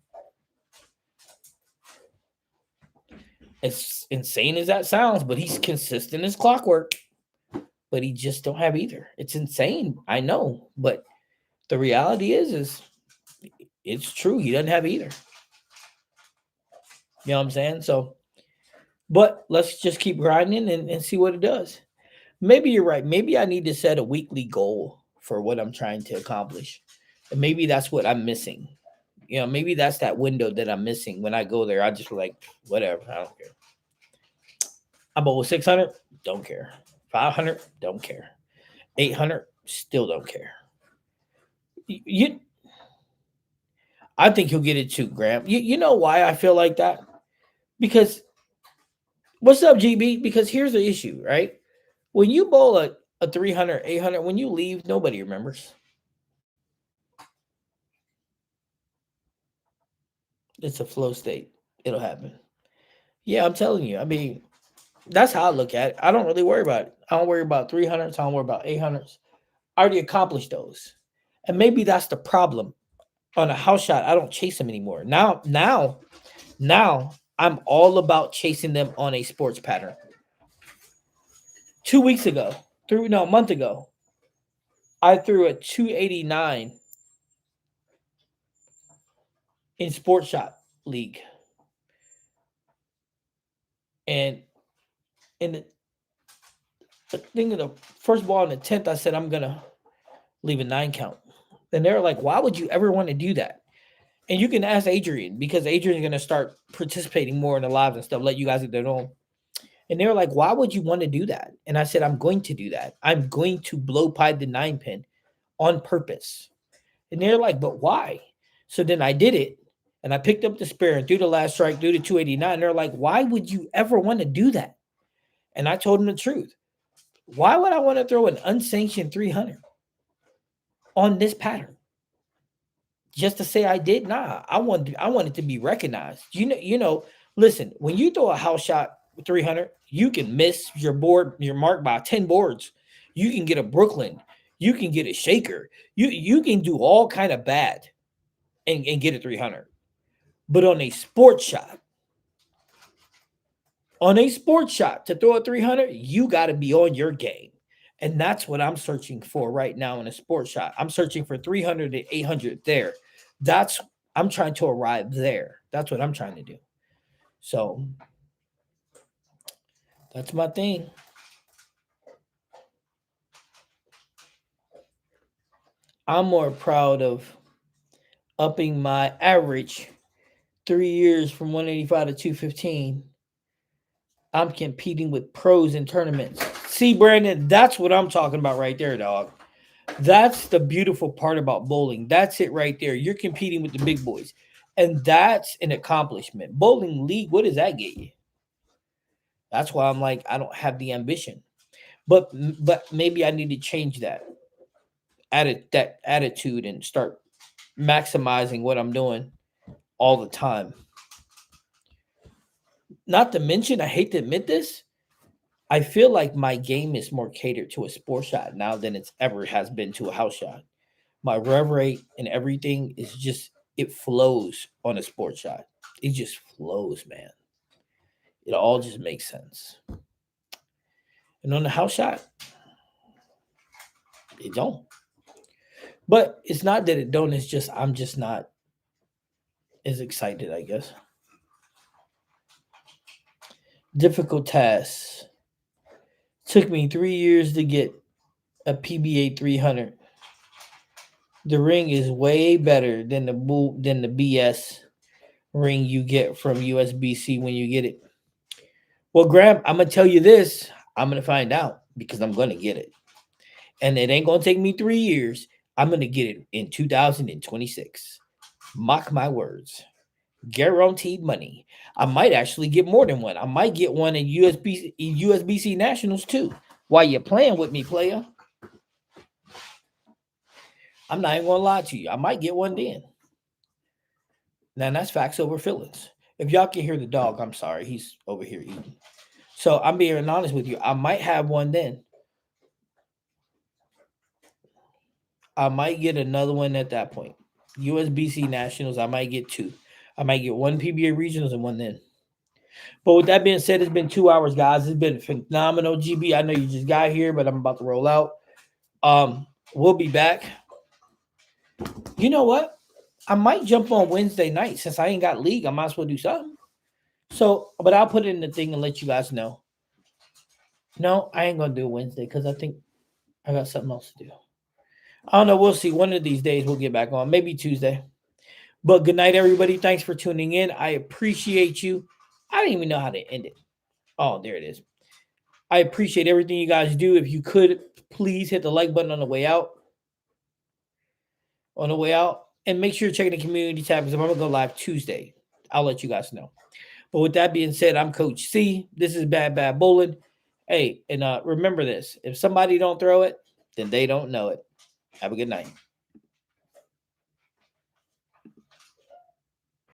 As insane as that sounds, but he's consistent as clockwork. But he just don't have either. It's insane. I know, but the reality is it's true. He doesn't have either. You know what I'm saying? So, but let's just keep grinding and see what it does. Maybe you're right. Maybe I need to set a weekly goal for what I'm trying to accomplish. And maybe that's what I'm missing. Maybe that's that window that I'm missing. When I go there, I just like, whatever. I don't care. I'm over 600. Don't care. 500. Don't care. 800. Still don't care. You, I think he'll get it too, Graham. You know why I feel like that? Because what's up, GB? Because here's the issue, right? When you bowl a 300, 800, when you leave, nobody remembers. It's a flow state. It'll happen. Yeah, I'm telling you. I mean, that's how I look at it. I don't really worry about it. I don't worry about 300s. I don't worry about 800s. I already accomplished those. And maybe that's the problem. On a house shot, I don't chase them anymore. Now, I'm all about chasing them on a sports pattern. 2 weeks ago, a month ago, I threw a 289 in sports shot league. And And the thing of the first ball on the 10th, I said, I'm going to leave a 9 count. And they're like, why would you ever want to do that? And you can ask Adrian because Adrian's going to start participating more in the lives and stuff, let you guys get their own. And they were like, why would you want to do that? And I said, I'm going to do that. I'm going to blow pied the 9 pin on purpose. And they're like, but why? So then I did it. And I picked up the spare and threw the last strike, threw the 289. They're like, why would you ever want to do that? And I told them the truth. Why would I want to throw an unsanctioned 300 on this pattern? Just to say I did? Nah, I want it to be recognized. Listen, when you throw a house shot with 300, you can miss your mark by 10 boards. You can get a Brooklyn. You can get a shaker. You can do all kind of bad and get a 300. But on a sports shot, to throw a 300, you got to be on your game. And that's what I'm searching for right now in a sports shot. I'm searching for 300 to 800 there. I'm trying to arrive there. That's what I'm trying to do. So that's my thing. I'm more proud of upping my average 3 years from 185 to 215. I'm competing with pros in tournaments. See, Brandon, that's what I'm talking about right there, dog. That's the beautiful part about bowling. That's it right there. You're competing with the big boys. And that's an accomplishment. Bowling league, what does that get you? That's why I'm like, I don't have the ambition. But maybe I need to change that attitude and start maximizing what I'm doing all the time. Not to mention, I hate to admit this, I feel like my game is more catered to a sports shot now than it's ever has been to a house shot. My rev rate and everything is just, it flows on a sports shot. It just flows, man. It all just makes sense. And on the house shot, it don't. But it's not that it don't, it's just I'm just not as excited, I guess. Difficult tasks. Took me 3 years to get a PBA 300. The ring is way better than the BS ring you get from USBC when you get it. Well, Graham, I'm gonna tell you this. I'm gonna find out because I'm gonna get it, and it ain't gonna take me 3 years. I'm gonna get it in 2026. Mock my words. Guaranteed money. I might actually get more than one. I might get one in USBC Nationals too. While you're playing with me, player. I'm not even gonna lie to you. I might get one then. Now that's facts over feelings. If y'all can hear the dog, I'm sorry. He's over here eating. So I'm being honest with you. I might have one then. I might get another one at that point. USBC Nationals, I might get 2. I might get one PBA Regionals and one then. But with that being said, it's been 2 hours, guys. It's been phenomenal. GB, I know you just got here, but I'm about to roll out. We'll be back. You know what? I might jump on Wednesday night. Since I ain't got league, I might as well do something. So, but I'll put it in the thing and let you guys know. No, I ain't going to do Wednesday because I think I got something else to do. I don't know. We'll see. One of these days we'll get back on. Maybe Tuesday. But good night, everybody. Thanks for tuning in. I appreciate you. I didn't even know how to end it. Oh, there it is. I appreciate everything you guys do. If you could, please hit the like button on the way out. And make sure you're checking the community tab because I'm going to go live Tuesday. I'll let you guys know. But with that being said, I'm Coach C. This is Bad Bowling. Hey, and remember this. If somebody don't throw it, then they don't know it. Have a good night.